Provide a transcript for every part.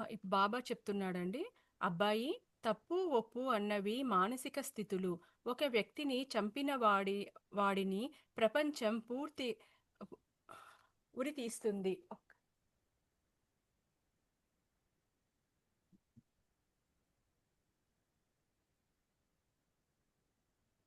ఇప్పుడు బాబా చెప్తున్నాడండి. అబ్బాయి, తప్పు, ఒప్పు అన్నవి మానసిక స్థితులు. ఒక వ్యక్తిని చంపిన వాడిని ప్రపంచం పూర్తి ఉరితీస్తుంది.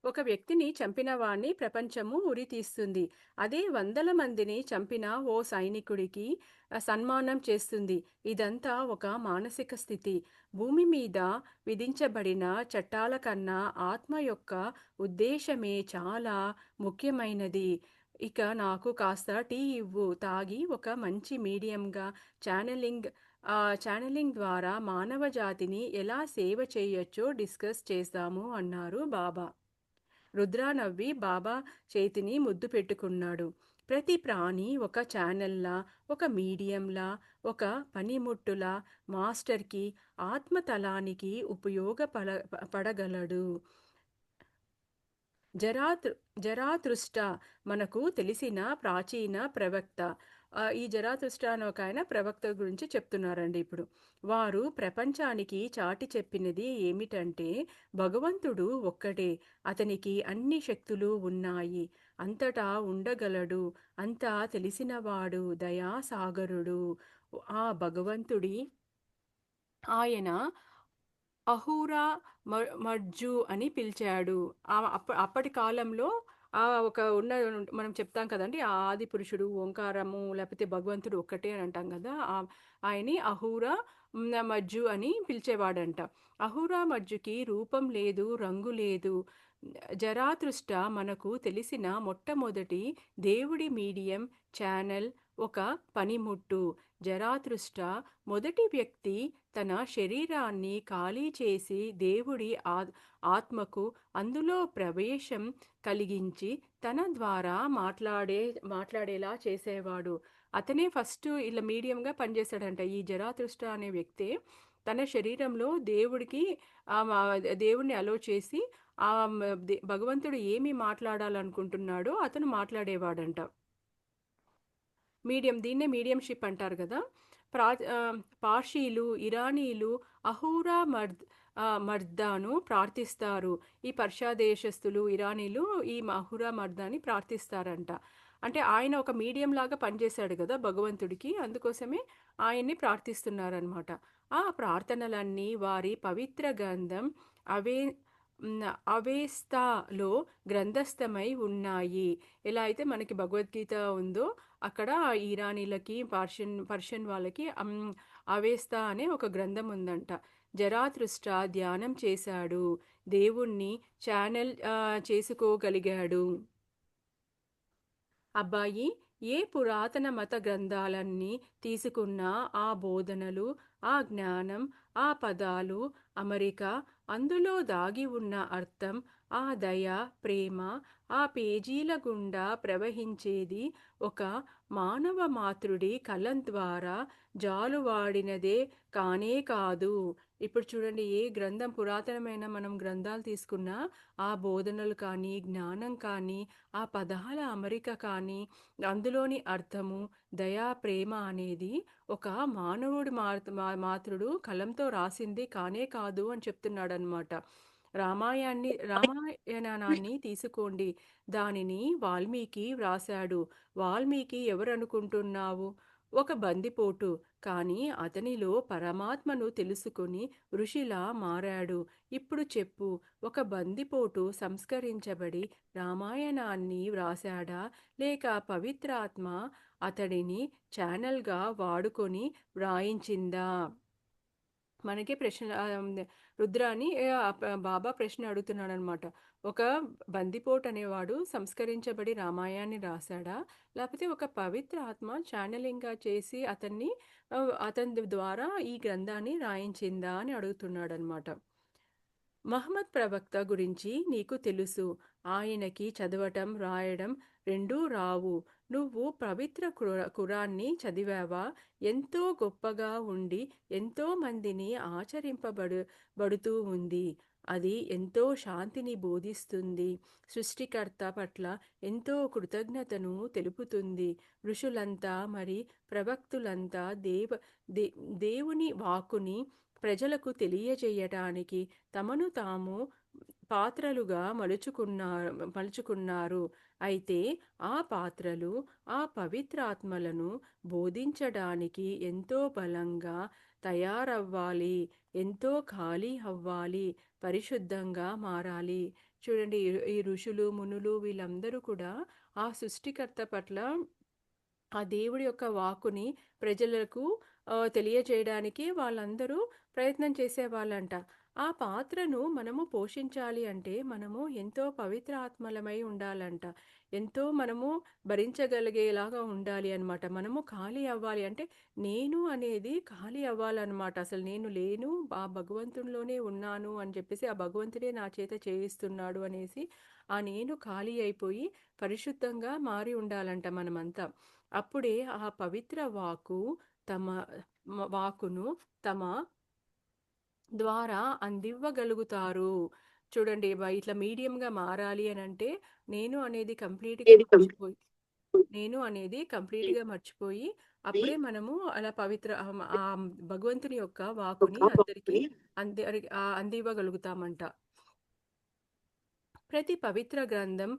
ఒక వ్యక్తిని చంపిన వాణ్ణి ప్రపంచము ఉరితీస్తుంది. అదే వందల మందిని చంపిన ఓ సైనికుడికి సన్మానం చేస్తుంది. ఇదంతా ఒక మానసిక స్థితి. భూమి మీద విధించబడిన చట్టాల కన్నా ఆత్మ యొక్క ఉద్దేశమే చాలా ముఖ్యమైనది. ఇక నాకు కాస్త టీ ఇవ్వు, తాగి ఒక మంచి మీడియంగా ఛానలింగ్ ఛానలింగ్ ద్వారా మానవ జాతిని ఎలా సేవ చేయొచ్చో డిస్కస్ చేద్దాము అన్నారు బాబా. రుద్ర నవ్వి బాబా చేతిని ముద్దు పెట్టుకున్నాడు. ప్రతి ప్రాణి ఒక ఛానల్లా, ఒక మీడియంలా, ఒక పనిముట్టులా మాస్టర్కి ఆత్మతలానికి పడగలడు. జరాతృ జరాతృష్ట మనకు తెలిసిన ప్రాచీన ప్రవక్త. ఈ జరాతృష్ట అని ఒక ఆయన ప్రవక్త గురించి చెప్తున్నారండి ఇప్పుడు. వారు ప్రపంచానికి చాటి చెప్పినది ఏమిటంటే భగవంతుడు ఒక్కడే, అతనికి అన్ని శక్తులు ఉన్నాయి, అంతటా ఉండగలడు, అంతా తెలిసినవాడు, దయాసాగరుడు. ఆ భగవంతుడి ఆయన అహూరా మర్జు అని పిలిచాడు. అప్పటి కాలంలో ఒక మనం చెప్తాం కదండీ! ఆ ఆది పురుషుడు, ఓంకారము లేకపోతే భగవంతుడు ఒక్కటే అని అంటాం కదా! ఆయన్ని అహూరా మజ్జు అని పిలిచేవాడంట. అహూరా మజ్జుకి రూపం లేదు, రంగు లేదు. జరాతృష్ట మనకు తెలిసిన మొట్టమొదటి దేవుడి మీడియం, ఛానల్, ఒక పనిముట్టు. జరాతృష్ట మొదటి వ్యక్తి తన శరీరాన్ని ఖాళీ చేసి దేవుడి ఆత్మకు అందులో ప్రవేశం కలిగించి తన ద్వారా మాట్లాడేలా చేసేవాడు. అతనే ఫస్ట్ ఇలా మీడియంగా పనిచేశాడంట. ఈ జరాతృష్ట అనే వ్యక్తే తన శరీరంలో దేవుడిని అలో చేసి భగవంతుడు ఏమి మాట్లాడాలనుకుంటున్నాడో అతను మాట్లాడేవాడంట. దీన్నే మీడియంషిప్ అంటారు కదా! పార్షీలు, ఇరానీలు అహూరా మర్దాను ప్రార్థిస్తారు. ఈ పర్షియా దేశస్థులు, ఇరానీలు ఈ అహూరా మర్దాని ప్రార్థిస్తారంట. అంటే ఆయన ఒక మీడియం లాగా పనిచేశాడు కదా భగవంతుడికి, అందుకోసమే ఆయన్ని ప్రార్థిస్తున్నారనమాట. ఆ ప్రార్థనలన్నీ వారి పవిత్ర గ్రంథం అవే అవేస్తాలో గ్రంథస్థమై ఉన్నాయి. ఎలా అయితే మనకి భగవద్గీత ఉందో అక్కడ ఇరానీలకి, పర్షియన్ వాళ్ళకి అవేస్తా అనే ఒక గ్రంథం ఉందంట. జరాతృష్ట ధ్యానం చేశాడు, దేవుణ్ణి ఛానల్ చేసుకోగలిగాడు. అబ్బాయి, ఏ పురాతన మత గ్రంథాలన్నీ తీసుకున్నా ఆ బోధనలు, ఆ జ్ఞానం, ఆ పదాలు అమరిక, అందులో దాగి ఉన్న అర్థం, ఆ దయ, ప్రేమ ఆ పేజీల గుండా ప్రవహించేది ఒక మానవ మాతృడి కలం ద్వారా జాలువాడినదే కానే కాదు. ఇప్పుడు చూడండి, ఏ గ్రంథం పురాతనమైన మనం గ్రంథాలు తీసుకున్నా ఆ బోధనలు కానీ, జ్ఞానం కానీ, ఆ పదాల అమరిక కానీ, అందులోని అర్థము, దయా, ప్రేమ అనేది ఒక మానవుడి మాతృడు కలంతో రాసింది కానే కాదు అని చెప్తున్నాడనమాట. రామాయణాన్ని తీసుకోండి. దానిని వాల్మీకి వ్రాశాడు. వాల్మీకి ఎవరనుకుంటున్నావు? ఒక బందిపోటు. కానీ అతనిలో పరమాత్మను తెలుసుకుని ఋషిలా మారాడు. ఇప్పుడు చెప్పు, ఒక బందిపోటు సంస్కరించబడి రామాయణాన్ని వ్రాసాడా, లేక పవిత్రాత్మ అతడిని ఛానల్గా వాడుకొని వ్రాయించిందా? మనకే ప్రశ్న రుద్రాని బాబా ప్రశ్న అడుగుతున్నాడనమాట. ఒక బందిపోటు అనేవాడు సంస్కరించబడి రామాయణాన్ని రాశాడా, లేకపోతే ఒక పవిత్ర ఆత్మ ఛానలింగ్గా చేసి అతని ద్వారా ఈ గ్రంథాన్ని రాయించిందా అని అడుగుతున్నాడనమాట. మహమ్మద్ ప్రవక్త గురించి నీకు తెలుసు. ఆయనకి చదవటం, రాయడం రెండూ రావు. నువ్వు పవిత్ర ఖురాన్ని చదివావా? ఎంతో గొప్పగా ఉండి ఎంతో మందిని బడుతూ ఉంది. అది ఎంతో శాంతిని బోధిస్తుంది. సృష్టికర్త పట్ల ఎంతో కృతజ్ఞతను తెలుపుతుంది. ఋషులంతా మరి ప్రవక్తులంతా దే దేవుని వాక్కుని ప్రజలకు తెలియజేయటానికి తమను తాము పాత్రలుగా మలుచుకున్నారు. అయితే ఆ పాత్రలు ఆ పవిత్రాత్మలను బోధించడానికి ఎంతో బలంగా తయారవ్వాలి. ఎంతో ఖాళీ అవ్వాలి. పరిశుద్ధంగా మారాలి. చూడండి ఈ ఋషులు, మునులు వీళ్ళందరూ కూడా ఆ సృష్టికర్త పట్ల ఆ దేవుడి యొక్క వాక్కుని ప్రజలకు తెలియజేయడానికి వాళ్ళందరూ ప్రయత్నం చేసేవాళ్ళంట. ఆ పాత్రను మనము పోషించాలి అంటే మనము ఎంతో పవిత్ర ఆత్మలమై ఉండాలంట. ఎంతో మనము భరించగలిగేలాగా ఉండాలి అన్నమాట. మనము ఖాళీ అవ్వాలి అంటే నేను అనేది ఖాళీ అవ్వాలన్నమాట. అసలు నేను లేను, ఆ భగవంతునిలోనే ఉన్నాను అని చెప్పేసి ఆ భగవంతుడే నా చేత చేయిస్తున్నాడు అనేసి ఆ నేను ఖాళీ అయిపోయి పరిశుద్ధంగా మారి ఉండాలంట మనమంతా. అప్పుడే ఆ పవిత్ర తమ వాక్కును తమ ద్వారా అందివ్వగలుగుతారు. చూడండి ఇట్లా మీడియంగా మారాలి అనంటే నేను అనేది కంప్లీట్‌గా మర్చిపోయి నేను అనేది కంప్లీట్‌గా మర్చిపోయి అప్పుడే మనము అలా భగవంతుని యొక్క వాక్కుని అందరికి అందివ్వగలుగుతామంట. ప్రతి పవిత్ర గ్రంథం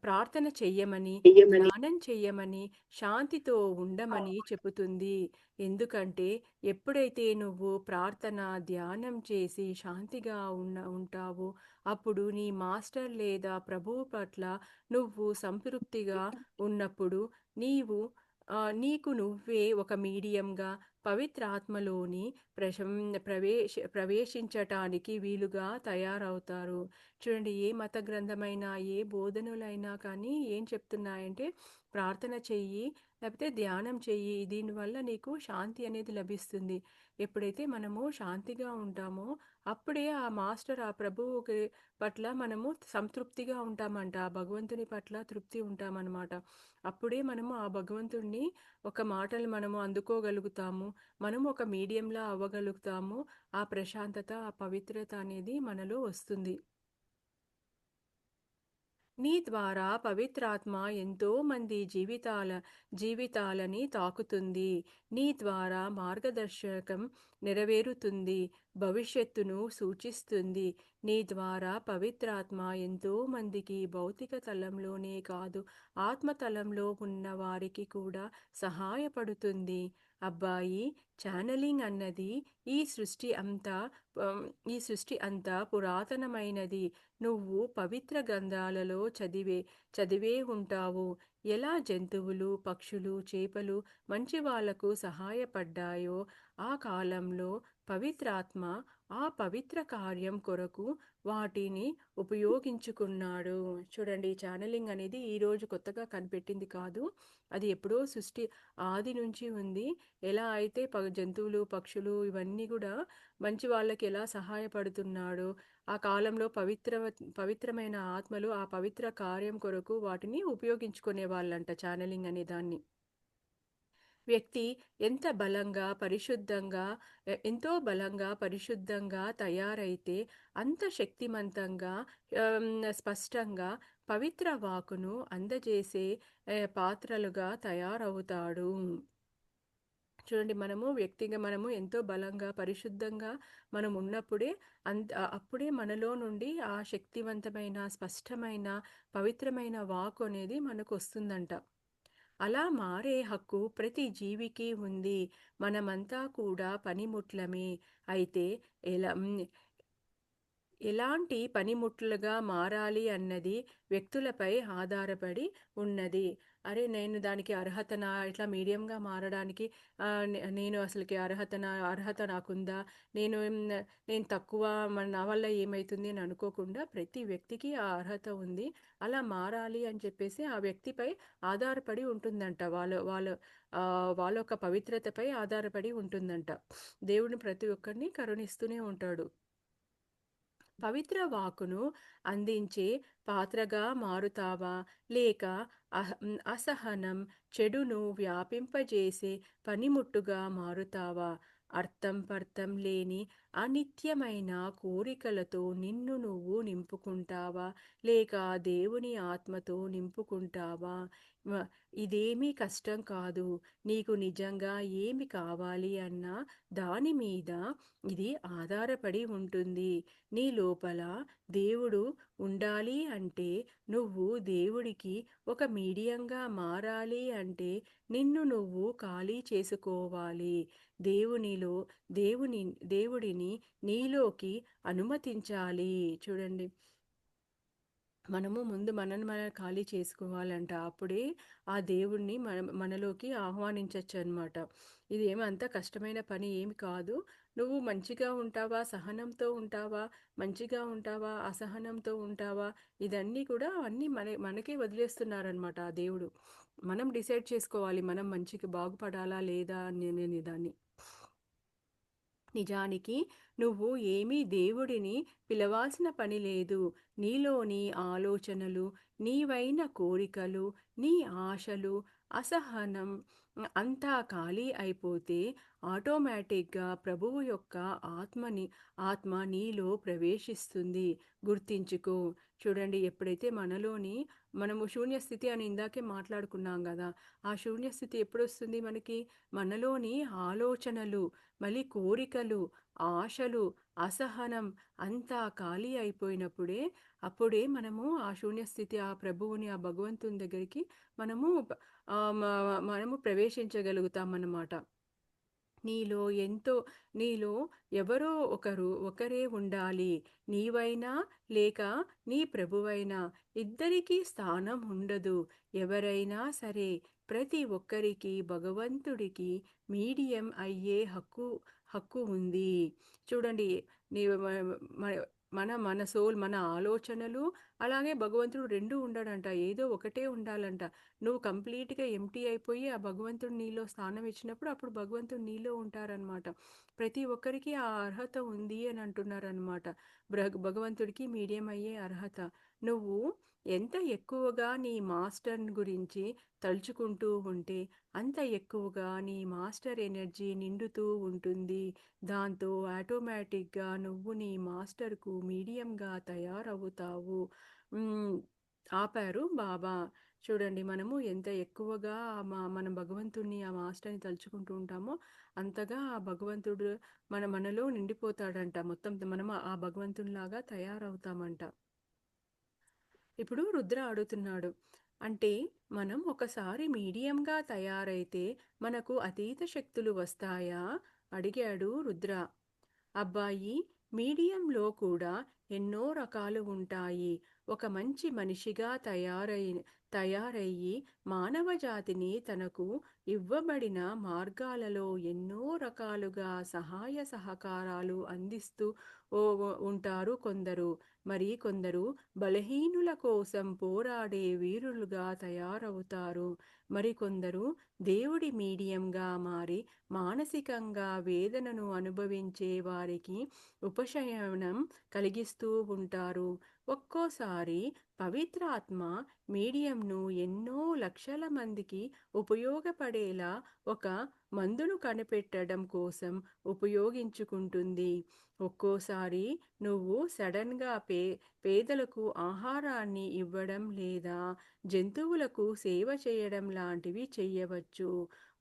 ప్రార్థన చెయ్యమని, ధ్యానం చెయ్యమని, శాంతితో ఉండమని చెబుతుంది. ఎందుకంటే ఎప్పుడైతే నువ్వు ప్రార్థన, ధ్యానం చేసి శాంతిగా ఉంటావో అప్పుడు నీ మాస్టర్ లేదా ప్రభువు పట్ల నువ్వు సంతృప్తిగా ఉన్నప్పుడు నీవు నీకు నువ్వే ఒక మీడియంగా పవిత్రాత్మలోని ప్రవేశించటానికి వీలుగా తయారవుతారు. చూడండి ఏ మత గ్రంథమైనా, ఏ బోధనలైనా కానీ ఏం చెప్తున్నాయంటే ప్రార్థన చెయ్యి, లేకపోతే ధ్యానం చెయ్యి. దీనివల్ల నీకు శాంతి అనేది లభిస్తుంది. ఎప్పుడైతే మనము శాంతిగా ఉంటామో అప్పుడే ఆ మాస్టర్, ఆ ప్రభువుకి పట్ల మనము సంతృప్తిగా ఉంటామంట. ఆ భగవంతుని పట్ల తృప్తి ఉంటామనమాట. అప్పుడే మనము ఆ భగవంతుడిని ఒక మాటలు మనము అందుకోగలుగుతాము. మనము ఒక మీడియంలా అవ్వగలుగుతాము. ఆ ప్రశాంతత, ఆ పవిత్రత అనేది మనలో వస్తుంది. నీ ద్వారా పవిత్రాత్మ ఎంతో మంది జీవితాలని తాకుతుంది. నీ ద్వారా మార్గదర్శకం నెరవేరుతుంది. భవిష్యత్తును సూచిస్తుంది. నీ ద్వారా పవిత్రాత్మ ఎంతో మందికి భౌతిక తలంలోనే కాదు, ఆత్మతలంలో ఉన్న వారికి కూడా సహాయపడుతుంది. అబ్బాయి, ఛానలింగ్ అన్నది ఈ సృష్టి అంతా ఈ సృష్టి అంతా పురాతనమైనది. నువ్వు పవిత్ర గ్రంథాలలో చదివే ఉంటావు. ఎలా జంతువులు, పక్షులు, చేపలు మంచి వాళ్లకు సహాయపడ్డాయో ఆ కాలంలో పవిత్రాత్మ ఆ పవిత్ర కార్యం కొరకు వాటిని ఉపయోగించుకున్నాడు. చూడండి ఛానలింగ్ అనేది ఈరోజు కొత్తగా కనిపెట్టింది కాదు. అది ఎప్పుడో సృష్టి ఆది నుంచి ఉంది. ఎలా అయితే జంతువులు, పక్షులు ఇవన్నీ కూడా మంచి వాళ్ళకి ఎలా సహాయపడుతున్నాడో ఆ కాలంలో పవిత్రమైన ఆత్మలు ఆ పవిత్ర కార్యం కొరకు వాటిని ఉపయోగించుకునే వాళ్ళంట ఛానలింగ్ అనే దాన్ని. వ్యక్తి ఎంత బలంగా, పరిశుద్ధంగా ఎంతో బలంగా, పరిశుద్ధంగా తయారైతే అంత శక్తిమంతంగా, స్పష్టంగా పవిత్ర వాక్కును అందజేసే పాత్రలుగా తయారవుతాడు. చూడండి మనము ఎంతో బలంగా, పరిశుద్ధంగా మనం ఉన్నప్పుడే అప్పుడే మనలో నుండి ఆ శక్తివంతమైన, స్పష్టమైన, పవిత్రమైన వాక్కు అనేది మనకొస్తుందంట. అలా మారే హక్కు ప్రతి జీవికి ఉంది. మనమంతా కూడా పనిముట్లమే. అయితే ఎలా ఎలాంటి పనిముట్లుగా మారాలి అన్నది వ్యక్తులపై ఆధారపడి ఉన్నది. అరే! నేను దానికి అర్హతనా? ఇట్లా మీడియంగా మారడానికి నేను అసలుకి అర్హత నాకుందా? నేను తక్కువ నా వల్ల ఏమైతుంది అని అనుకోకుండా ప్రతి వ్యక్తికి ఆ అర్హత ఉంది. అలా మారాలి అని చెప్పేసి ఆ వ్యక్తిపై ఆధారపడి ఉంటుందంట. వాళ్ళ యొక్క పవిత్రతపై ఆధారపడి ఉంటుందంట. దేవుడు ప్రతి ఒక్కరిని కరుణిస్తూనే ఉంటాడు. పవిత్ర వాక్కును అందించే పాత్రగా మారుతావా? లేక అసహనం, చెడును వ్యాపింపజేసే పనిముట్టుగా మారుతావా? అర్థం పర్థం లేని అనిత్యమైన కోరికలతో నిన్ను నువ్వు నింపుకుంటావా? లేక దేవుని ఆత్మతో నింపుకుంటావా? వ ఇదేమీ కష్టం కాదు. నీకు నిజంగా ఏమి కావాలి అన్నా దాని మీద ఇది ఆధారపడి ఉంటుంది. నీ లోపల దేవుడు ఉండాలి అంటే నువ్వు దేవుడికి ఒక మీడియంగా మారాలి అంటే నిన్ను నువ్వు ఖాళీ చేసుకోవాలి. దేవునిలో దేవుని దేవుడిని నీలోకి అనుమతించాలి. చూడండి. మనము ముందు మనల్ని మనం ఖాళీ చేసుకోవాలంట. అప్పుడే ఆ దేవుడిని మనలోకి ఆహ్వానించొచ్చనమాట. ఇదేమి అంత కష్టమైన పని ఏమి కాదు. నువ్వు మంచిగా ఉంటావా? సహనంతో ఉంటావా? మంచిగా ఉంటావా? అసహనంతో ఉంటావా? ఇదన్నీ కూడా అన్నీ మనకే వదిలేస్తున్నారనమాట ఆ దేవుడు. మనం డిసైడ్ చేసుకోవాలి. మనం మంచిగా బాగుపడాలా? లేదా? అనే దాన్ని. నిజానికి నువ్వు ఏమీ దేవుడిని పిలవాల్సిన పని లేదు. నీలోని ఆలోచనలు, నీవైన కోరికలు, నీ ఆశలు, అసహనం అంతా ఖాళీ అయిపోతే ఆటోమేటిక్‌గా ప్రభువు యొక్క ఆత్మ నీలో ప్రవేశిస్తుంది. గుర్తించుకో. చూడండి, ఎప్పుడైతే మనము శూన్య స్థితి అని ఇందాకే మాట్లాడుకున్నాం గదా! ఆ శూన్య స్థితి ఎప్పుడొస్తుంది మనకి? మనలోని ఆలోచనలు, మళ్ళీ కోరికలు, ఆశలు, అసహనం అంతా ఖాళీ అయిపోయినప్పుడే, అప్పుడే మనము ఆ శూన్య స్థితి, ఆ ప్రభువుని, ఆ భగవంతుని దగ్గరికి మనము ప ఆహ్, మ మనము ప్రవేశించగలుగుతామన్నమాట. నీలో ఎంతో నీలో ఎవరో ఒకరే ఉండాలి. నీవైనా లేక నీ ప్రభువైనా ఇద్దరికీ స్థానం ఉండదు. ఎవరైనా సరే ప్రతి ఒక్కరికి భగవంతుడికి మీడియం అయ్యే హక్కు ఉంది. చూడండి, నీ మ మ మన సోల్, మన ఆలోచనలు, అలాగే భగవంతుడు 2 ఉండడంట. ఏదో ఒకటే ఉండాలంట. నువ్వు కంప్లీట్‌గా ఎంప్టీ అయిపోయి ఆ భగవంతుడు నీలో స్థానం ఇచ్చినప్పుడు అప్పుడు భగవంతుడు నీలో ఉంటారనమాట. ప్రతి ఒక్కరికి ఆ అర్హత ఉంది అని అంటున్నారనమాట. భగవంతుడికి మీడియం అయ్యే అర్హత. నువ్వు ఎంత ఎక్కువగా నీ మాస్టర్‌ని గురించి తలుచుకుంటూ ఉంటే అంత ఎక్కువగా నీ మాస్టర్ ఎనర్జీ నిండుతూ ఉంటుంది. దాంతో ఆటోమేటిక్‌గా నువ్వు నీ మాస్టర్‌కు మీడియంగా తయారవుతావు. హ్మ్. ఆపారు బాబా. చూడండి, మనము ఎంత ఎక్కువగా మనం భగవంతుడిని, ఆ మాస్టర్‌ని తలుచుకుంటూ ఉంటామో, అంతగా ఆ భగవంతుడు మనలో నిండిపోతాడంట. మొత్తం మనం ఆ భగవంతునిలాగా తయారవుతామంట. ఇప్పుడు రుద్ర అడుగుతున్నాడు. అంటే మనం ఒకసారి మీడియంగా తయారైతే మనకు అతీత శక్తులు వస్తాయా? అడిగాడు రుద్ర. అబ్బాయి, మీడియంలో కూడా ఎన్నో రకాలు ఉంటాయి. ఒక మంచి మనిషిగా తయారయ్యి మానవ జాతిని తనకు ఇవ్వబడిన మార్గాలలో ఎన్నో రకాలుగా సహాయ సహకారాలు అందిస్తూ ఉంటారు కొందరు. మరి కొందరు బలహీనుల కోసం పోరాడే వీరులుగా తయారవుతారు. మరికొందరు దేవుడి మీడియంగా మారి మానసికంగా వేదనను అనుభవించే వారికి ఉపశమనం కలిగిస్తూ ఉంటారు. ఒక్కోసారి పవిత్రాత్మ మీడియంను ఎన్నో లక్షల మందికి ఉపయోగపడేలా ఒక మందును కనిపెట్టడం కోసం ఉపయోగించుకుంటుంది. ఒక్కోసారి నువ్వు సడన్‌గా పేదలకు ఆహారాన్ని ఇవ్వడం లేదా జంతువులకు సేవ చేయడం లాంటివి చెయ్యవచ్చు.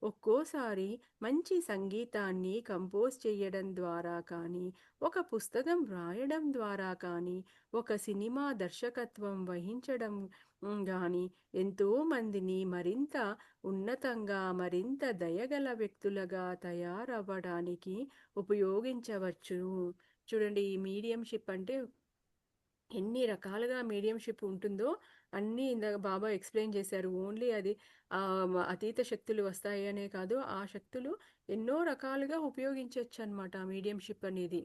ఒక్కోసారి మంచి సంగీతాన్ని కంపోజ్ చేయడం ద్వారా కానీ, ఒక పుస్తకం వ్రాయడం ద్వారా కానీ, ఒక సినిమా దర్శకత్వం వహించడం గానీ, ఎంతో మందిని మరింత ఉన్నతంగా, మరింత దయగల వ్యక్తులుగా తయారవ్వడానికి ఉపయోగించవచ్చు. చూడండి, ఈ మీడియంషిప్ అంటే ఎన్ని రకాలుగా మీడియంషిప్ ఉంటుందో అన్నీ ఇందాక బాబా ఎక్స్‌ప్లెయిన్ చేశారు. ఓన్లీ అది అతీత శక్తులు వస్తాయి అనే కాదు, ఆ శక్తులు ఎన్నో రకాలుగా ఉపయోగించొచ్చనమాట మీడియంషిప్ అనేది.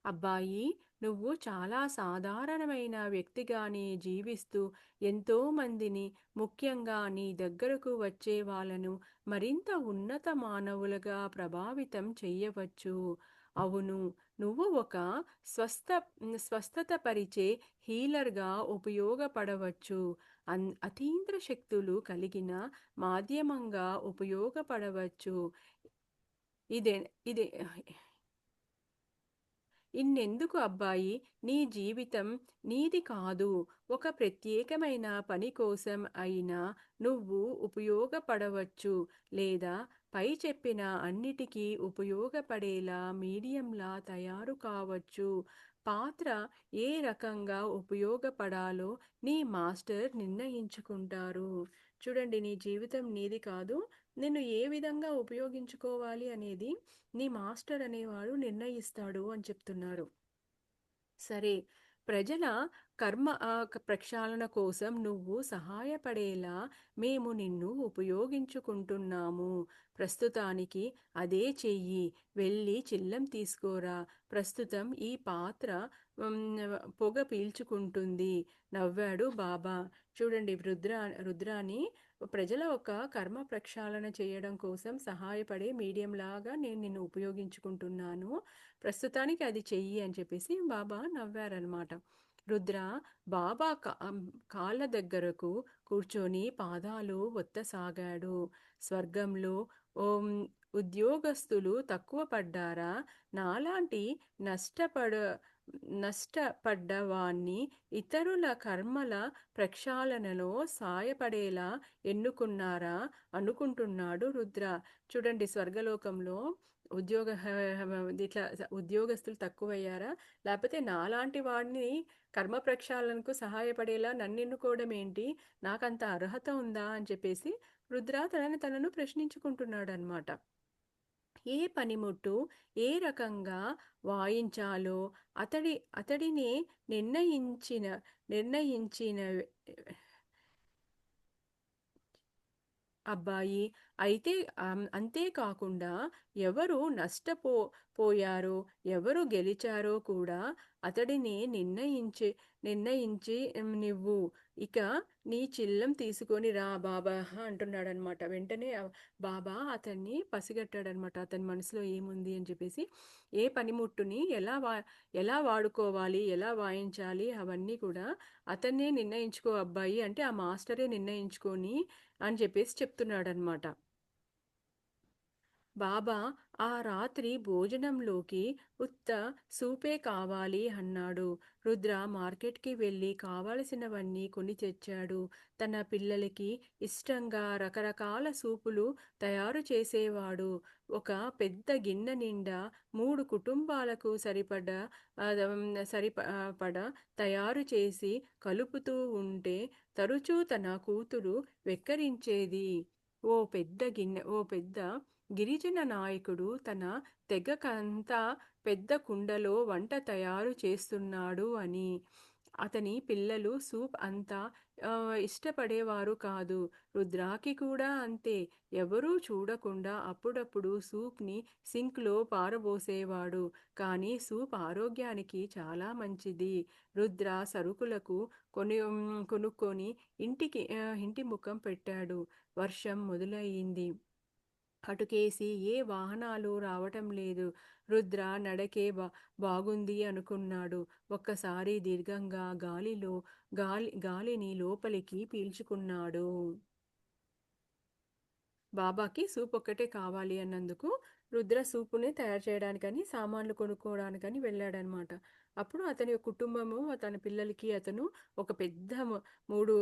అబ్బాయి, నువ్వు చాలా సాధారణమైన వ్యక్తిగానే జీవిస్తూ ఎంతో మందిని, ముఖ్యంగా నీ దగ్గరకు వచ్చే వాళ్ళను మరింత ఉన్నత మానవులుగా ప్రభావితం చెయ్యవచ్చు. అవును, నువ్వు ఒక స్వస్థ స్వస్థత పరిచే హీలర్‌గా ఉపయోగపడవచ్చు. అతీంద్ర శక్తులు కలిగిన మాధ్యమంగా ఉపయోగపడవచ్చు. ఇదే ఇది ఇన్నెందుకు అబ్బాయి, నీ జీవితం నీది కాదు. ఒక ప్రత్యేకమైన పని కోసం అయినా నువ్వు ఉపయోగపడవచ్చు. లేదా పై చెప్పిన అన్నిటికీ ఉపయోగపడేలా మీడియంలా తయారు కావచ్చు. పాత్ర ఏ రకంగా ఉపయోగపడాలో నీ మాస్టర్ నిర్ణయించుకుంటారు. చూడండి, నీ జీవితం నీది కాదు. నిన్ను ఏ విధంగా ఉపయోగించుకోవాలి అనేది నీ మాస్టర్ అనేవాడు నిర్ణయిస్తాడు అని చెప్తున్నారు. సరే, ప్రజల ప్రక్షాళన కోసం నువ్వు సహాయపడేలా మేము నిన్ను ఉపయోగించుకుంటున్నాము. ప్రస్తుతానికి అదే చెయ్యి. వెళ్ళి చిల్లం తీసుకోరా. ప్రస్తుతం ఈ పాత్ర ఉమ్, పొగ పీల్చుకుంటుంది, నవ్వాడు బాబా. చూడండి, రుద్రాని ప్రజల ఒక కర్మ ప్రక్షాళన చేయడం కోసం సహాయపడే మీడియం లాగా నేను నిన్ను ఉపయోగించుకుంటున్నాను. ప్రస్తుతానికి అది చెయ్యి అని చెప్పేసి బాబా నవ్వారనమాట. రుద్ర బాబా కాళ్ళ దగ్గరకు కూర్చొని పాదాలు ఒత్తసాగాడు. స్వర్గంలో ఓం ఉద్యోగస్తులు తక్కువ పడ్డారా? నాలాంటి నష్టపడ నష్టపడ్డవాణ్ణి ఇతరుల కర్మల ప్రక్షాళనలో సాయపడేలా ఎన్నుకున్నారా అనుకుంటున్నాడు రుద్ర. చూడండి, స్వర్గలోకంలో ఉద్యోగ ఇట్లా ఉద్యోగస్తులు తక్కువయ్యారా? లేకపోతే నాలాంటి వాడిని కర్మ ప్రక్షాళనకు సహాయపడేలా నన్నెన్నుకోవడం ఏంటి? నాకంత అర్హత ఉందా అని చెప్పేసి రుద్ర తనను ప్రశ్నించుకుంటున్నాడనమాట. ఏ పనిముట్టు ఏ రకంగా వాయించాలో అతడినే నిర్ణయించిన నిర్ణయించిన అబ్బాయి. అయితే అంతేకాకుండా ఎవరు పోయారో, ఎవరు గెలిచారో కూడా అతడిని నిర్ణయించి నువ్వు ఇక నీ చిల్లం తీసుకొని రా బాబా అంటున్నాడనమాట. వెంటనే బాబా అతన్ని పసిగట్టాడనమాట. అతని మనసులో ఏముంది అని చెప్పేసి, ఏ పనిముట్టుని ఎలా వాడుకోవాలి, ఎలా వాయించాలి అవన్నీ కూడా అతన్నే నిర్ణయించుకో అబ్బాయి అంటే, ఆ మాస్టరే నిర్ణయించుకొని అని చెప్పేసి చెప్తున్నాడనమాట. బాబా ఆ రాత్రి భోజనంలోకి ఉత్త సూపే కావాలి అన్నాడు. రుద్ర మార్కెట్కి వెళ్ళి కావలసినవన్నీ కొని తెచ్చాడు. తన పిల్లలకి ఇష్టంగా రకరకాల సూపులు తయారు చేసేవాడు. ఒక పెద్ద గిన్నె నిండా 3 కుటుంబాలకు సరిపడ తయారు చేసి కలుపుతూ ఉంటే తరచూ తన కూతురు వెక్కరించేది. ఓ పెద్ద గిరిజన నాయకుడు తన తెగకంతా పెద్ద కుండలో వంట తయారు చేస్తున్నాడు అని. అతని పిల్లలు సూప్ అంతా ఇష్టపడేవారు కాదు. రుద్రాకి కూడా అంతే. ఎవరూ చూడకుండా అప్పుడప్పుడు సూప్ని సింక్లో పారబోసేవాడు. కానీ సూప్ ఆరోగ్యానికి చాలా మంచిది. రుద్ర సరుకులకు కొనుక్కొని ఇంటి ముఖం పెట్టాడు. వర్షం మొదలయ్యింది. అటుకేసి ఏ వాహనాలు రావటం లేదు. రుద్ర నడకే బాగుంది అనుకున్నాడు. ఒక్కసారి దీర్ఘంగా గాలిని లోపలికి పీల్చుకున్నాడు. బాబాకి సూప్ ఒక్కటే కావాలి అన్నందుకు రుద్ర సూపుని తయారు చేయడానికని సామాన్లు కొనుక్కోవడానికని వెళ్ళాడనమాట. అప్పుడు అతని కుటుంబము, తన పిల్లలకి అతను ఒక పెద్ద మూడు